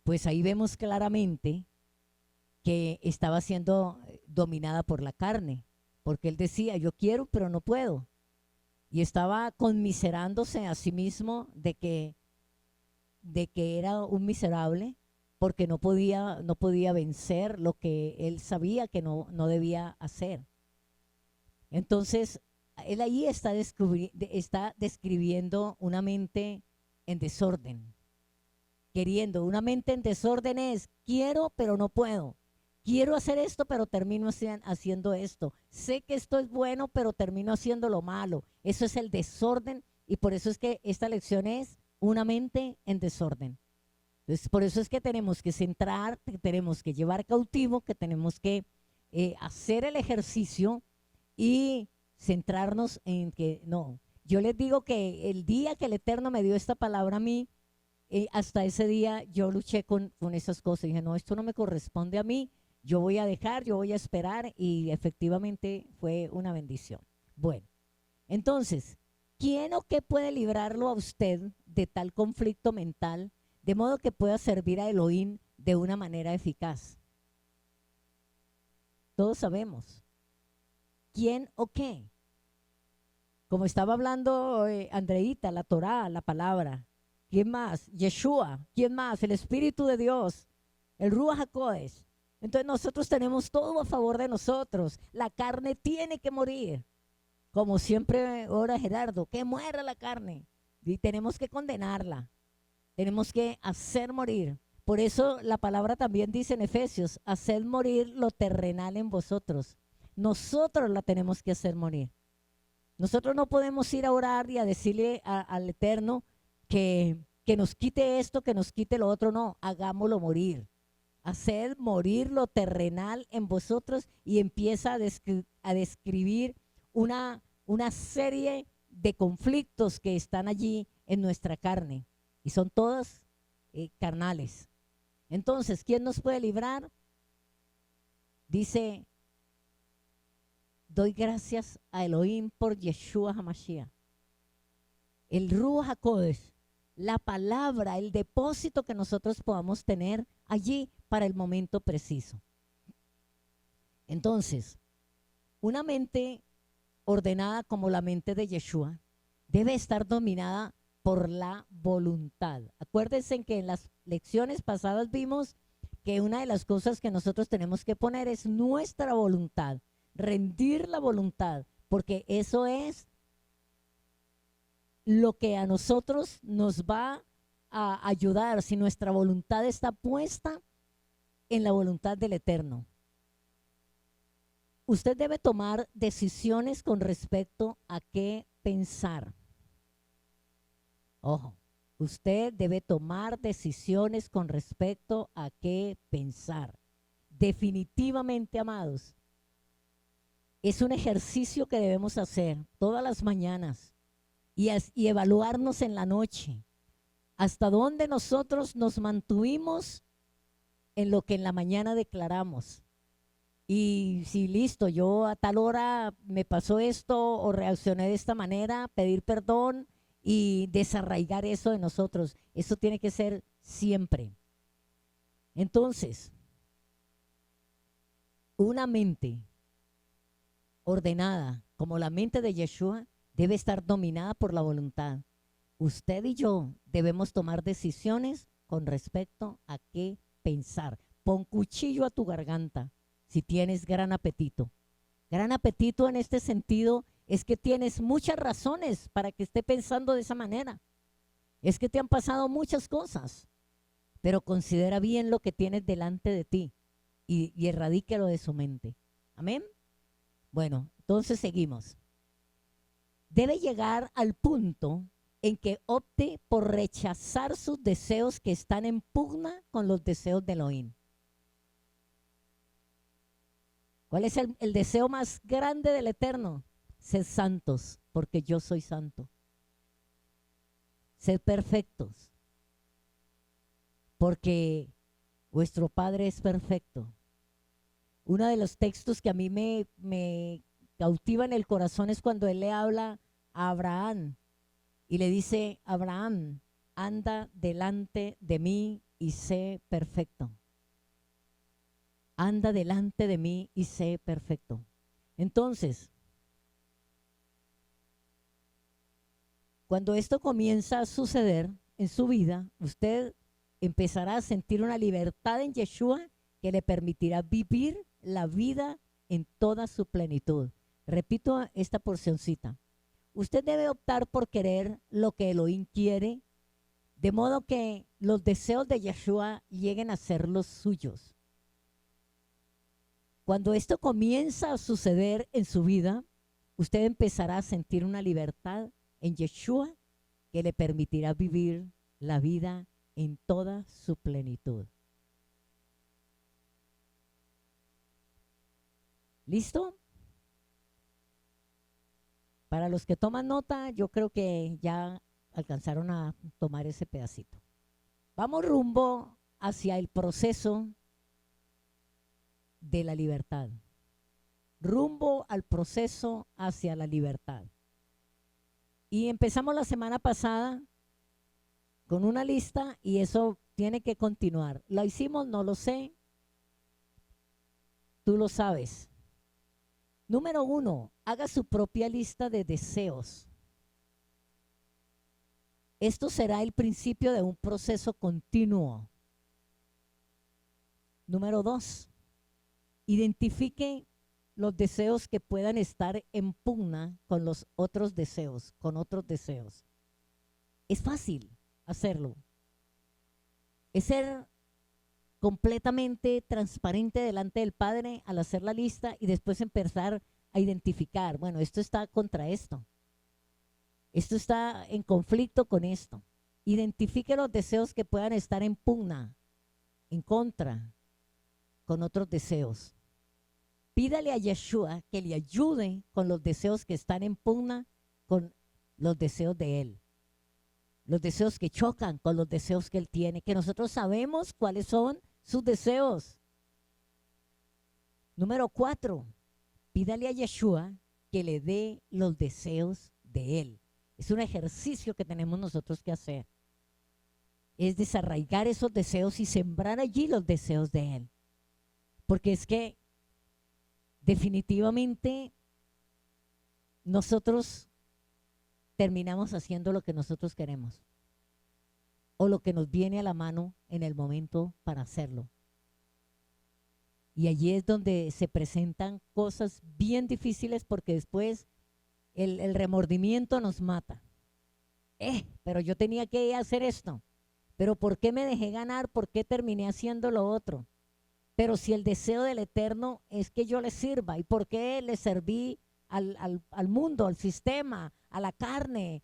Pues ahí vemos claramente que estaba siendo dominada por la carne, porque él decía, yo quiero, pero no puedo. Y estaba conmiserándose a sí mismo de que era un miserable, porque no podía vencer lo que él sabía que no debía hacer. Entonces, él ahí está describiendo una mente en desorden. Queriendo, una mente en desorden es, quiero pero no puedo. Quiero hacer esto pero termino haciendo esto. Sé que esto es bueno pero termino haciendo lo malo. Eso es el desorden y por eso es que esta lección es una mente en desorden. Entonces, por eso es que tenemos que centrar, que tenemos que llevar cautivo, que tenemos que hacer el ejercicio y centrarnos en que no. Yo les digo que el día que el Eterno me dio esta palabra a mí, hasta ese día yo luché con esas cosas. Dije, no, esto no me corresponde a mí, yo voy a dejar, yo voy a esperar y efectivamente fue una bendición. Bueno, entonces, ¿quién o qué puede librarlo a usted de tal conflicto mental de modo que pueda servir a Elohim de una manera eficaz? Todos sabemos. ¿Quién o qué? Como estaba hablando Andreita, la Torá, la palabra. ¿Quién más? Yeshua. ¿Quién más? El Espíritu de Dios. El Ruach HaKodesh. Entonces nosotros tenemos todo a favor de nosotros. La carne tiene que morir. Como siempre ora Gerardo, que muera la carne. Y tenemos que condenarla. Tenemos que hacer morir. Por eso la palabra también dice en Efesios, haced morir lo terrenal en vosotros. Nosotros la tenemos que hacer morir. Nosotros no podemos ir a orar y a decirle al Eterno que nos quite esto, que nos quite lo otro. No, hagámoslo morir. Haced morir lo terrenal en vosotros y empieza a describir una serie de conflictos que están allí en nuestra carne. Y son todas carnales. Entonces, ¿quién nos puede librar? Dice, doy gracias a Elohim por Yeshua HaMashiach. El Ruach HaKodesh, la palabra, el depósito que nosotros podamos tener allí para el momento preciso. Entonces, una mente ordenada como la mente de Yeshua debe estar dominada por la voluntad. Acuérdense que en las lecciones pasadas vimos que una de las cosas que nosotros tenemos que poner es nuestra voluntad, rendir la voluntad, porque eso es lo que a nosotros nos va a ayudar si nuestra voluntad está puesta en la voluntad del Eterno. Usted debe tomar decisiones con respecto a qué pensar. Ojo, usted debe tomar decisiones con respecto a qué pensar. Definitivamente, amados, es un ejercicio que debemos hacer todas las mañanas y evaluarnos en la noche. Hasta dónde nosotros nos mantuvimos en lo que en la mañana declaramos. Y si listo, yo a tal hora me pasó esto o reaccioné de esta manera, pedir perdón y desarraigar eso de nosotros. Eso tiene que ser siempre. Entonces, una mente ordenada como la mente de Yeshua debe estar dominada por la voluntad. Usted y yo debemos tomar decisiones con respecto a qué pensar. Pon cuchillo a tu garganta si tienes gran apetito. Gran apetito en este sentido es que tienes muchas razones para que esté pensando de esa manera. Es que te han pasado muchas cosas, pero considera bien lo que tienes delante de ti y erradíquelo de su mente. Amén. Bueno, entonces seguimos. Debe llegar al punto en que opte por rechazar sus deseos que están en pugna con los deseos de Elohim. ¿Cuál es el deseo más grande del Eterno? Sed santos, porque yo soy santo. Sed perfectos, porque vuestro Padre es perfecto. Uno de los textos que a mí me cautiva en el corazón es cuando Él le habla a Abraham y le dice, Abraham, anda delante de mí y sé perfecto. Anda delante de mí y sé perfecto. Entonces, cuando esto comienza a suceder en su vida, usted empezará a sentir una libertad en Yeshua que le permitirá vivir la vida en toda su plenitud. Repito esta porcioncita. Usted debe optar por querer lo que Elohim quiere, de modo que los deseos de Yeshua lleguen a ser los suyos. Cuando esto comienza a suceder en su vida, usted empezará a sentir una libertad en Yeshua que le permitirá vivir la vida en toda su plenitud. ¿Listo? Para los que toman nota, yo creo que ya alcanzaron a tomar ese pedacito. Vamos rumbo hacia el proceso de la libertad. Rumbo al proceso hacia la libertad. Y empezamos la semana pasada con una lista y eso tiene que continuar. ¿La hicimos? No lo sé. Tú lo sabes. Número 1, haga su propia lista de deseos. Esto será el principio de un proceso continuo. Número 2, identifique los deseos que puedan estar en pugna con los otros deseos, con otros deseos. Es fácil hacerlo. Es ser completamente transparente delante del Padre al hacer la lista y después empezar a identificar, bueno, esto está contra esto. Esto está en conflicto con esto. Identifique los deseos que puedan estar en pugna, en contra, con otros deseos. Pídale a Yeshua que le ayude con los deseos que están en pugna con los deseos de Él. los deseos que chocan con los deseos que Él tiene, que nosotros sabemos cuáles son sus deseos. Número 4, pídale a Yeshua que le dé los deseos de Él. Es un ejercicio que tenemos nosotros que hacer. Es desarraigar esos deseos y sembrar allí los deseos de Él. Porque es que definitivamente nosotros terminamos haciendo lo que nosotros queremos o lo que nos viene a la mano en el momento para hacerlo. Y allí es donde se presentan cosas bien difíciles porque después el remordimiento nos mata. Pero yo tenía que hacer esto. Pero ¿por qué me dejé ganar? ¿Por qué terminé haciendo lo otro? Pero si el deseo del Eterno es que yo le sirva, ¿y por qué le serví al mundo, al sistema, a la carne,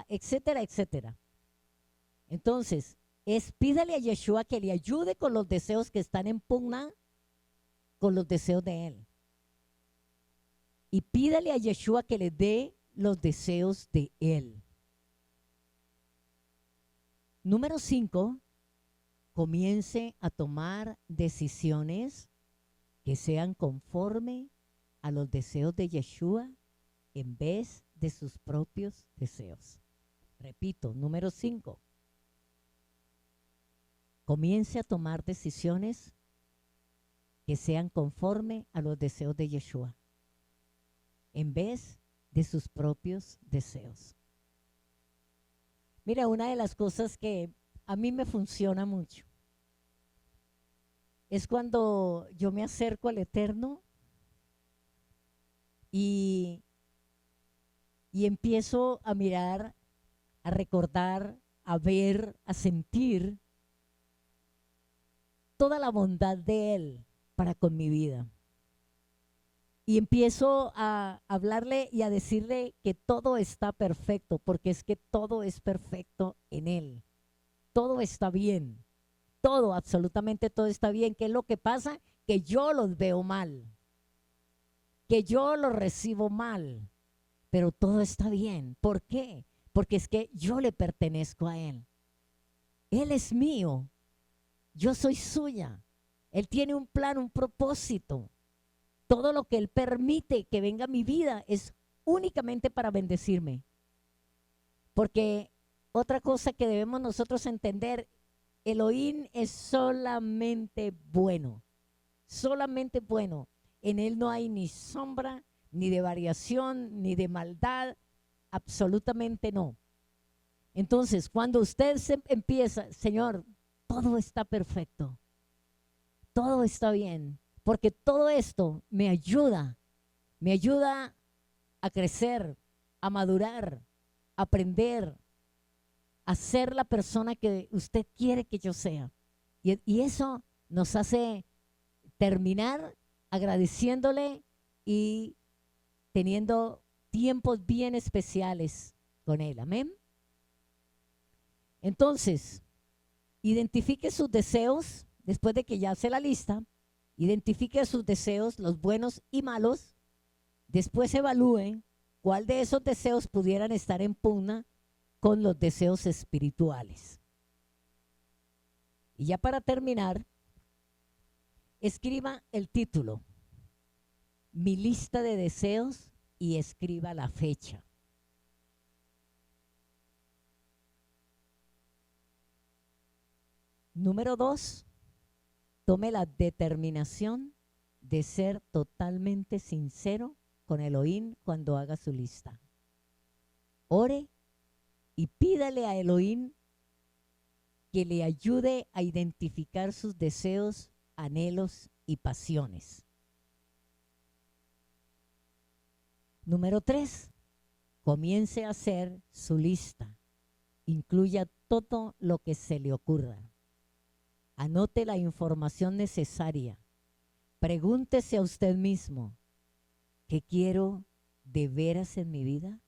etcétera, etcétera? Entonces, pídale a Yeshua que le ayude con los deseos que están en pugna con los deseos de Él. Y pídale a Yeshua que le dé los deseos de Él. Número 5, comience a tomar decisiones que sean conforme a los deseos de Yeshua en vez de sus propios deseos. Repito, número 5. Comience a tomar decisiones que sean conforme a los deseos de Yeshua en vez de sus propios deseos. Mira, una de las cosas que a mí me funciona mucho es cuando yo me acerco al Eterno y empiezo a mirar, a recordar, a ver, a sentir toda la bondad de Él para con mi vida. Y empiezo a hablarle y a decirle que todo está perfecto, porque es que todo es perfecto en Él. Todo está bien. Todo, absolutamente todo está bien. ¿Qué es lo que pasa? Que yo los veo mal. Que yo los recibo mal. Pero todo está bien. ¿Por qué? Porque es que yo le pertenezco a Él. Él es mío. Yo soy suya. Él tiene un plan, un propósito. Todo lo que Él permite que venga a mi vida es únicamente para bendecirme. Porque otra cosa que debemos nosotros entender, Elohim es solamente bueno. Solamente bueno. En Él no hay ni sombra, ni de variación, ni de maldad. Absolutamente no. Entonces, cuando usted empieza, Señor, todo está perfecto. Todo está bien. Porque todo esto me ayuda a crecer, a madurar, a aprender, a ser la persona que usted quiere que yo sea. Y eso nos hace terminar agradeciéndole y teniendo tiempos bien especiales con Él. Amén. Entonces, identifique sus deseos después de que ya hace la lista. Identifique sus deseos, los buenos y malos. Después evalúe cuál de esos deseos pudieran estar en pugna con los deseos espirituales. Y ya para terminar, escriba el título, mi lista de deseos, y escriba la fecha. Número 2. Tome la determinación de ser totalmente sincero con Elohim cuando haga su lista. Ore y pídale a Elohim que le ayude a identificar sus deseos, anhelos y pasiones. Número 3. Comience a hacer su lista. Incluya todo lo que se le ocurra. Anote la información necesaria. Pregúntese a usted mismo, ¿qué quiero de veras en mi vida?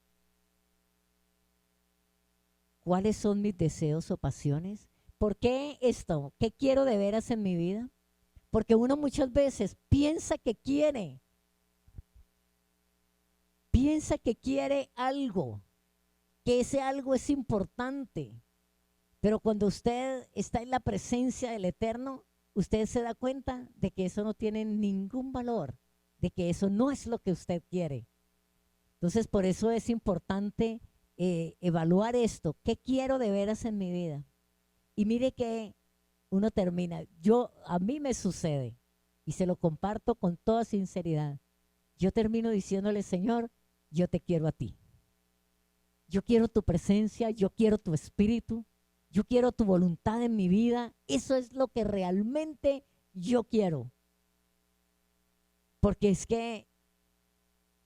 ¿Cuáles son mis deseos o pasiones? ¿Por qué esto? ¿Qué quiero de veras en mi vida? Porque uno muchas veces piensa que quiere algo, que ese algo es importante. Pero cuando usted está en la presencia del Eterno, usted se da cuenta de que eso no tiene ningún valor, de que eso no es lo que usted quiere. Entonces, por eso es importante evaluar esto. ¿Qué quiero de veras en mi vida? Y mire que uno termina. A mí me sucede, y se lo comparto con toda sinceridad. Yo termino diciéndole, Señor, yo te quiero a ti. Yo quiero tu presencia, yo quiero tu espíritu, yo quiero tu voluntad en mi vida. Eso es lo que realmente yo quiero. Porque es que,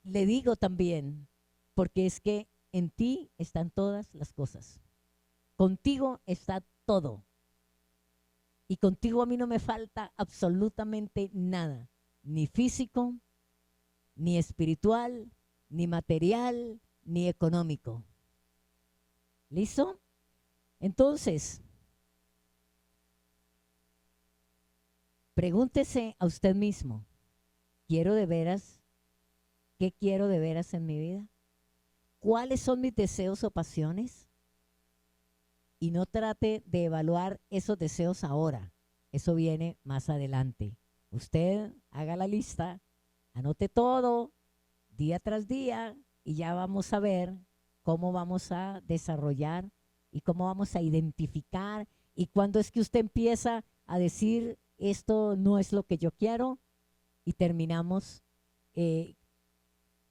le digo también, porque es que en ti están todas las cosas. Contigo está todo. Y contigo a mí no me falta absolutamente nada, ni físico, ni espiritual, ni material, ni económico. ¿Listo? Entonces, pregúntese a usted mismo, ¿quiero de veras? ¿Qué quiero de veras en mi vida? ¿Cuáles son mis deseos o pasiones? Y no trate de evaluar esos deseos ahora. Eso viene más adelante. Usted haga la lista, anote todo, día tras día, y ya vamos a ver cómo vamos a desarrollar y cómo vamos a identificar y cuándo es que usted empieza a decir, esto no es lo que yo quiero, y terminamos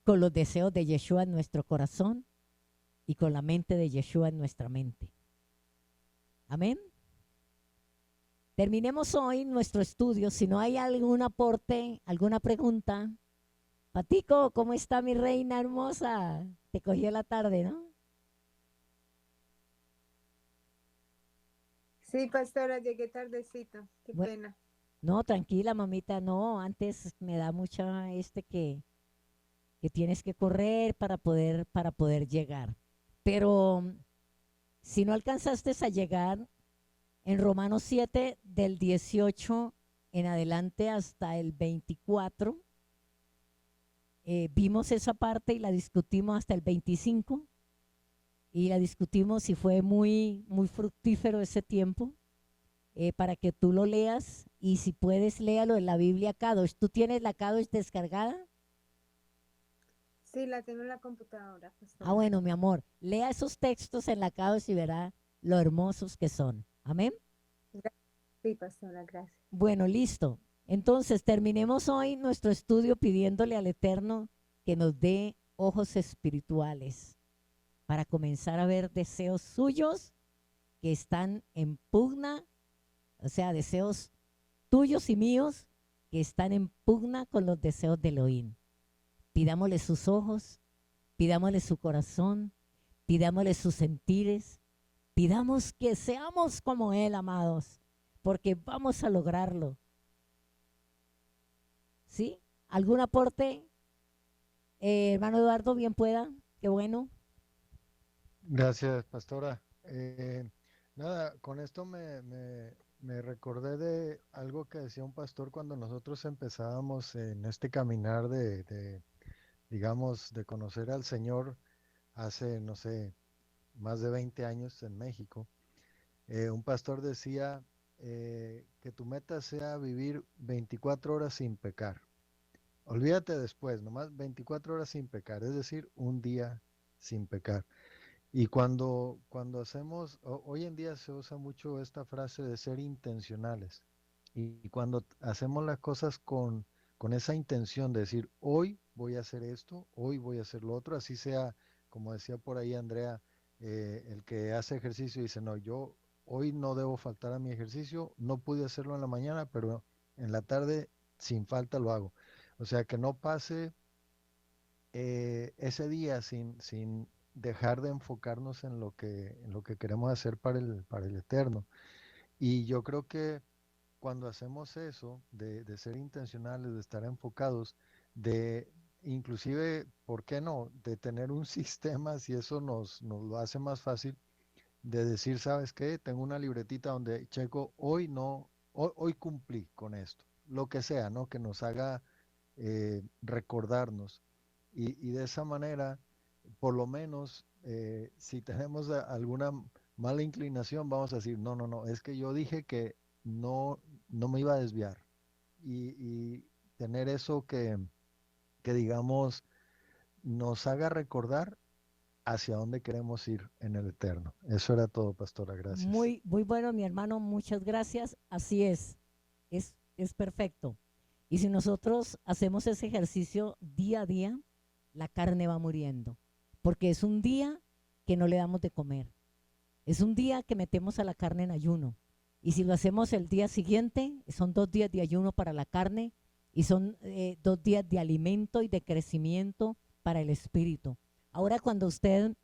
con los deseos de Yeshua en nuestro corazón y con la mente de Yeshua en nuestra mente. Amén. Terminemos hoy nuestro estudio. Si no hay algún aporte, alguna pregunta. Patico, ¿cómo está mi reina hermosa? Te cogió la tarde, ¿no? Sí, pastora, llegué tardecito. Qué Bueno, pena. no, tranquila, mamita, no. Antes me da mucha que tienes que correr para poder llegar. Pero si no alcanzaste a llegar, en Romanos 7, del 18 en adelante hasta el 24, vimos esa parte y la discutimos hasta el 25, y la discutimos y fue muy, muy fructífero ese tiempo, para que tú lo leas, y si puedes, léalo en la Biblia Kadosh. ¿Tú tienes la Kadosh descargada? Sí, la tengo en la computadora, Ah, pastora. bueno, mi amor, lea esos textos en la Kadosh y verá lo hermosos que son. Amén. Sí, pastora, gracias. Bueno, listo. Entonces, terminemos hoy nuestro estudio pidiéndole al Eterno que nos dé ojos espirituales para comenzar a ver deseos suyos que están en pugna, o sea, deseos tuyos y míos que están en pugna con los deseos de Elohim. Pidámosle sus ojos, pidámosle su corazón, pidámosle sus sentires, pidamos que seamos como Él, amados, porque vamos a lograrlo. ¿Sí? ¿Algún aporte? Hermano Eduardo, bien pueda. Qué bueno. Gracias, pastora. Nada, con esto me recordé de algo que decía un pastor cuando nosotros empezábamos en este caminar digamos, de conocer al Señor hace, no sé, más de 20 años en México. Un pastor decía que tu meta sea vivir 24 horas sin pecar. Olvídate después, nomás 24 horas sin pecar, es decir, un día sin pecar. Y cuando hacemos, hoy en día se usa mucho esta frase de ser intencionales. Y cuando hacemos las cosas con esa intención de decir, hoy voy a hacer esto, hoy voy a hacer lo otro, así sea, como decía por ahí Andrea, el que hace ejercicio dice, no, yo hoy no debo faltar a mi ejercicio, no pude hacerlo en la mañana, pero en la tarde sin falta lo hago. O sea, que no pase ese día sin dejar de enfocarnos en lo que queremos hacer para el eterno. Y yo creo que cuando hacemos eso, de ser intencionales, de estar enfocados, de inclusive, ¿por qué no? De tener un sistema, si eso nos lo hace más fácil, de decir, ¿sabes qué? Tengo una libretita donde checo, hoy no, hoy cumplí con esto, lo que sea, ¿no? Que nos haga recordarnos. Y de esa manera, por lo menos Si tenemos alguna mala inclinación, vamos a decir, no, no, no, es que yo dije que no me iba a desviar. Y tener eso que digamos nos haga recordar hacia dónde queremos ir en el eterno. Eso era todo, pastora, gracias. Muy, muy bueno, mi hermano, muchas gracias. Así es perfecto. Y si nosotros hacemos ese ejercicio día a día, la carne va muriendo, porque es un día que no le damos de comer, es un día que metemos a la carne en ayuno. Y si lo hacemos el día siguiente, son 2 días de ayuno para la carne y son 2 días de alimento y de crecimiento para el espíritu. Ahora cuando usted,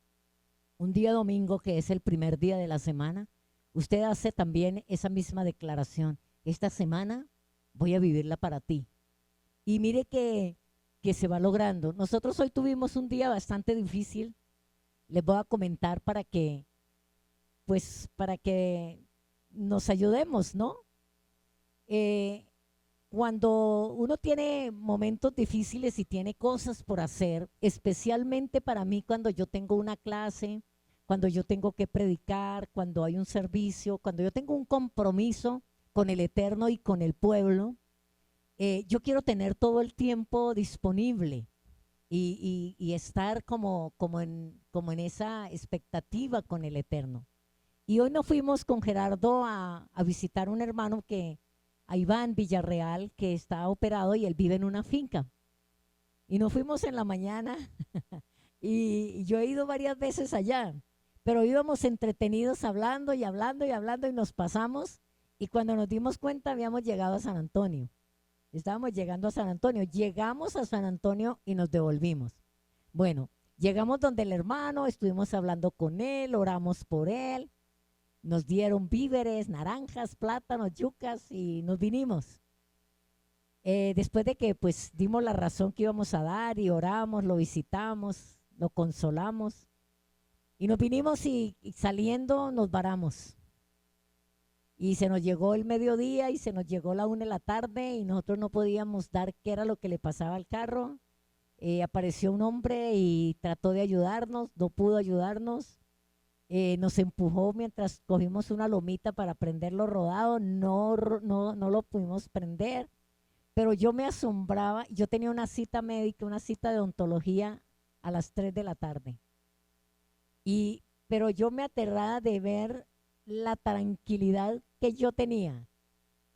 un día domingo, que es el primer día de la semana, usted hace también esa misma declaración. Esta semana voy a vivirla para ti. Y mire que se va logrando. Nosotros hoy tuvimos un día bastante difícil. Les voy a comentar para que nos ayudemos, ¿no? Eh, Cuando uno tiene momentos difíciles y tiene cosas por hacer, especialmente para mí cuando yo tengo una clase, cuando yo tengo que predicar, cuando hay un servicio, cuando yo tengo un compromiso con el Eterno y con el pueblo, yo quiero tener todo el tiempo disponible y estar como en esa expectativa con el Eterno. Y hoy nos fuimos con Gerardo a visitar un hermano a Iván Villarreal, que está operado y él vive en una finca. Y nos fuimos en la mañana y yo he ido varias veces allá, pero íbamos entretenidos hablando y hablando y hablando y nos pasamos y cuando nos dimos cuenta habíamos llegado a San Antonio. Estábamos llegando a San Antonio, llegamos a San Antonio y nos devolvimos. Bueno, llegamos donde el hermano, estuvimos hablando con él, oramos por él, nos dieron víveres, naranjas, plátanos, yucas y nos vinimos. Después de que pues dimos la razón que íbamos a dar y oramos, lo visitamos, lo consolamos y nos vinimos y saliendo nos varamos. Y se nos llegó el mediodía y se nos llegó la 1 de la tarde y nosotros no podíamos dar qué era lo que le pasaba al carro. Apareció un hombre y trató de ayudarnos, no pudo ayudarnos. Nos empujó mientras cogimos una lomita para prenderlo rodado, no lo pudimos prender, pero yo me asombraba, yo tenía una cita médica, una cita de odontología a las 3 de la tarde, pero yo me aterraba de ver la tranquilidad que yo tenía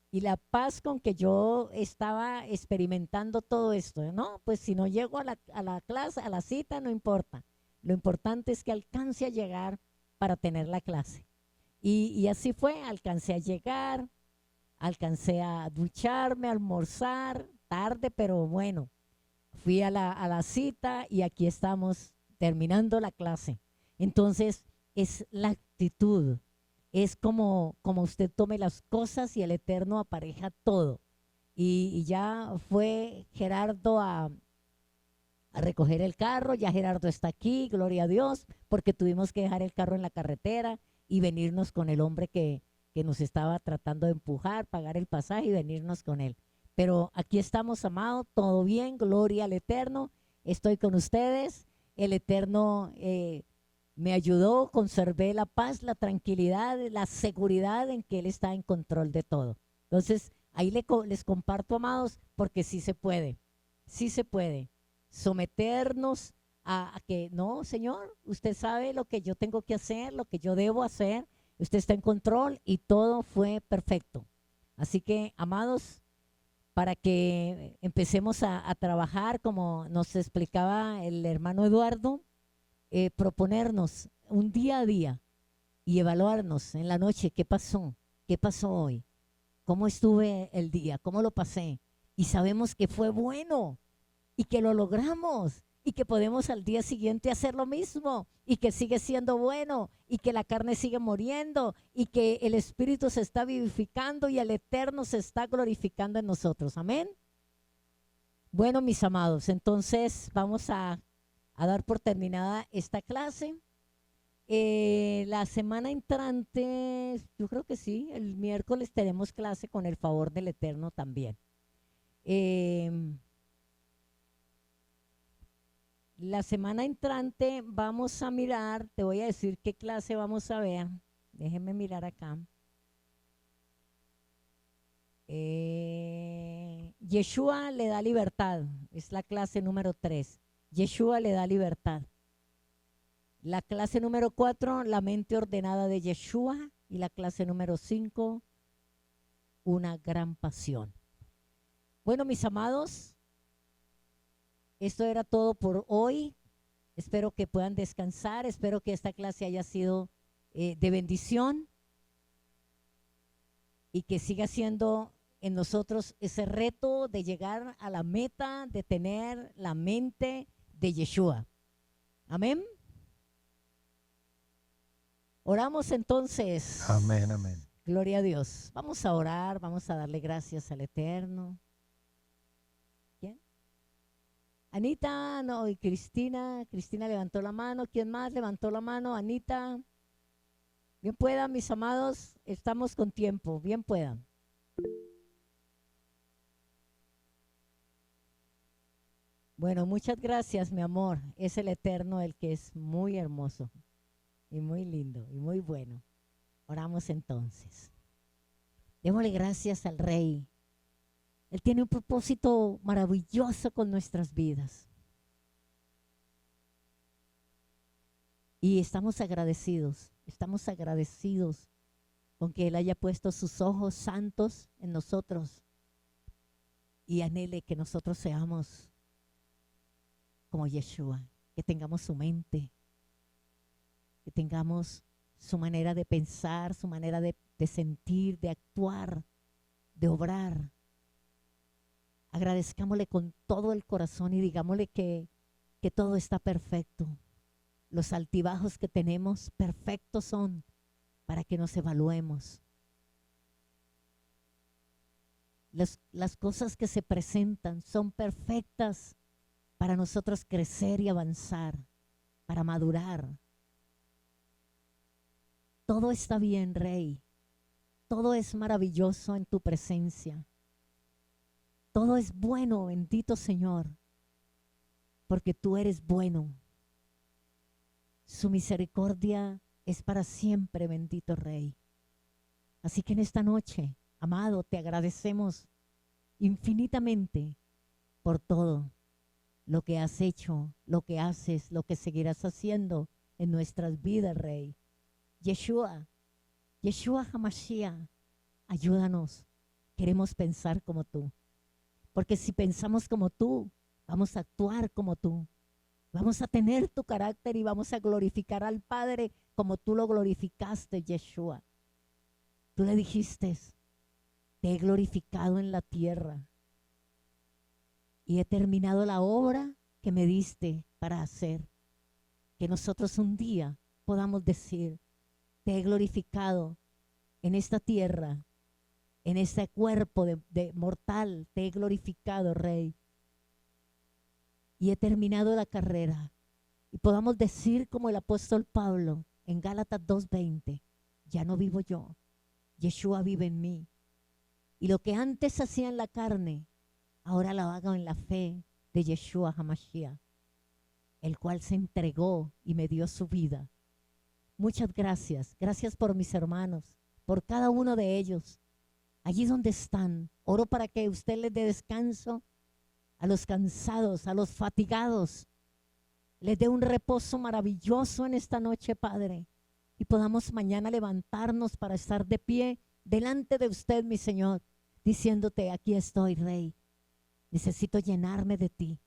y la paz con que yo estaba experimentando todo esto, ¿no? Pues si no llego a la clase, a la cita, no importa, lo importante es que alcance a llegar para tener la clase. Y así fue, alcancé a llegar, alcancé a ducharme, a almorzar, tarde, pero bueno, fui a la cita y aquí estamos terminando la clase. Entonces, es la actitud, es como usted tome las cosas y el Eterno apareja todo. Y ya fue Gerardo a recoger el carro, ya Gerardo está aquí, gloria a Dios, porque tuvimos que dejar el carro en la carretera y venirnos con el hombre que nos estaba tratando de empujar, pagar el pasaje y venirnos con él. Pero aquí estamos, amados, todo bien, gloria al Eterno, estoy con ustedes, el Eterno me ayudó, conservé la paz, la tranquilidad, la seguridad en que Él está en control de todo. Entonces, ahí les comparto, amados, porque sí se puede someternos a que, no, Señor, usted sabe lo que yo tengo que hacer, lo que yo debo hacer, usted está en control y todo fue perfecto. Así que, amados, para que empecemos a trabajar, como nos explicaba el hermano Eduardo, proponernos un día a día y evaluarnos en la noche qué pasó hoy, cómo estuve el día, cómo lo pasé. Y sabemos que fue bueno y que lo logramos y que podemos al día siguiente hacer lo mismo y que sigue siendo bueno y que la carne sigue muriendo y que el Espíritu se está vivificando y el Eterno se está glorificando en nosotros. Amén. Bueno, mis amados, entonces vamos a dar por terminada esta clase. La semana entrante, yo creo que sí, el miércoles tenemos clase con el favor del Eterno también. La semana entrante vamos a mirar, te voy a decir qué clase vamos a ver. Déjenme mirar acá. Yeshua le da libertad. Es la clase número 3. Yeshua le da libertad. La clase número 4, la mente ordenada de Yeshua. Y la clase número 5, una gran pasión. Bueno, mis amados, esto era todo por hoy. Espero que puedan descansar. Espero que esta clase haya sido de bendición y que siga siendo en nosotros ese reto de llegar a la meta de tener la mente de Yeshua. Amén. Oramos entonces. Amén, amén. Gloria a Dios. Vamos a orar, vamos a darle gracias al Eterno. ¿Quién? Anita, no, y Cristina. Cristina levantó la mano. ¿Quién más levantó la mano? Anita. Bien puedan, mis amados, estamos con tiempo. Bien puedan. Bueno, muchas gracias, mi amor. Es el Eterno el que es muy hermoso y muy lindo y muy bueno. Oramos entonces. Démosle gracias al Rey. Él tiene un propósito maravilloso con nuestras vidas. Y estamos agradecidos con que Él haya puesto sus ojos santos en nosotros y anhele que nosotros seamos como Yeshua, que tengamos su mente, que tengamos su manera de pensar, su manera de sentir, de actuar, de obrar. Agradezcámosle con todo el corazón y digámosle que todo está perfecto. Los altibajos que tenemos perfectos son para que nos evaluemos. Las cosas que se presentan son perfectas para nosotros crecer y avanzar, para madurar. Todo está bien, Rey. Todo es maravilloso en tu presencia. Todo es bueno, bendito Señor, porque tú eres bueno. Su misericordia es para siempre, bendito Rey. Así que en esta noche, amado, te agradecemos infinitamente por todo lo que has hecho, lo que haces, lo que seguirás haciendo en nuestras vidas, Rey. Yeshua HaMashiach, ayúdanos. Queremos pensar como tú. Porque si pensamos como tú, vamos a actuar como tú. Vamos a tener tu carácter y vamos a glorificar al Padre como tú lo glorificaste, Yeshua. Tú le dijiste, te he glorificado en la tierra y he terminado la obra que me diste para hacer. Que nosotros un día podamos decir, te he glorificado en esta tierra, en este cuerpo de mortal, te he glorificado, Rey. Y he terminado la carrera. Y podamos decir como el apóstol Pablo en Gálatas 2:20, ya no vivo yo, Yeshua vive en mí. Y lo que antes hacía en la carne, ahora lo hago en la fe de Yeshua HaMashiach, el cual se entregó y me dio su vida. Muchas gracias. Gracias por mis hermanos, por cada uno de ellos. Allí donde están, oro para que usted les dé descanso a los cansados, a los fatigados. Les dé un reposo maravilloso en esta noche, Padre. Y podamos mañana levantarnos para estar de pie delante de usted, mi Señor, diciéndote, aquí estoy, Rey. Necesito llenarme de ti.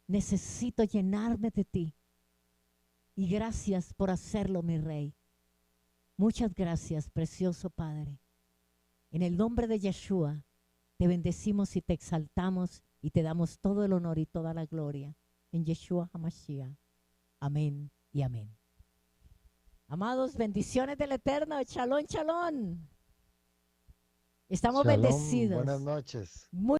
Necesito llenarme de ti. Y gracias por hacerlo, mi Rey. Muchas gracias, precioso Padre. En el nombre de Yeshua, te bendecimos y te exaltamos y te damos todo el honor y toda la gloria. En Yeshua HaMashiach. Amén y amén. Amados, bendiciones del Eterno. Shalom, shalom. Estamos Shalom, bendecidos. buenas noches. Muy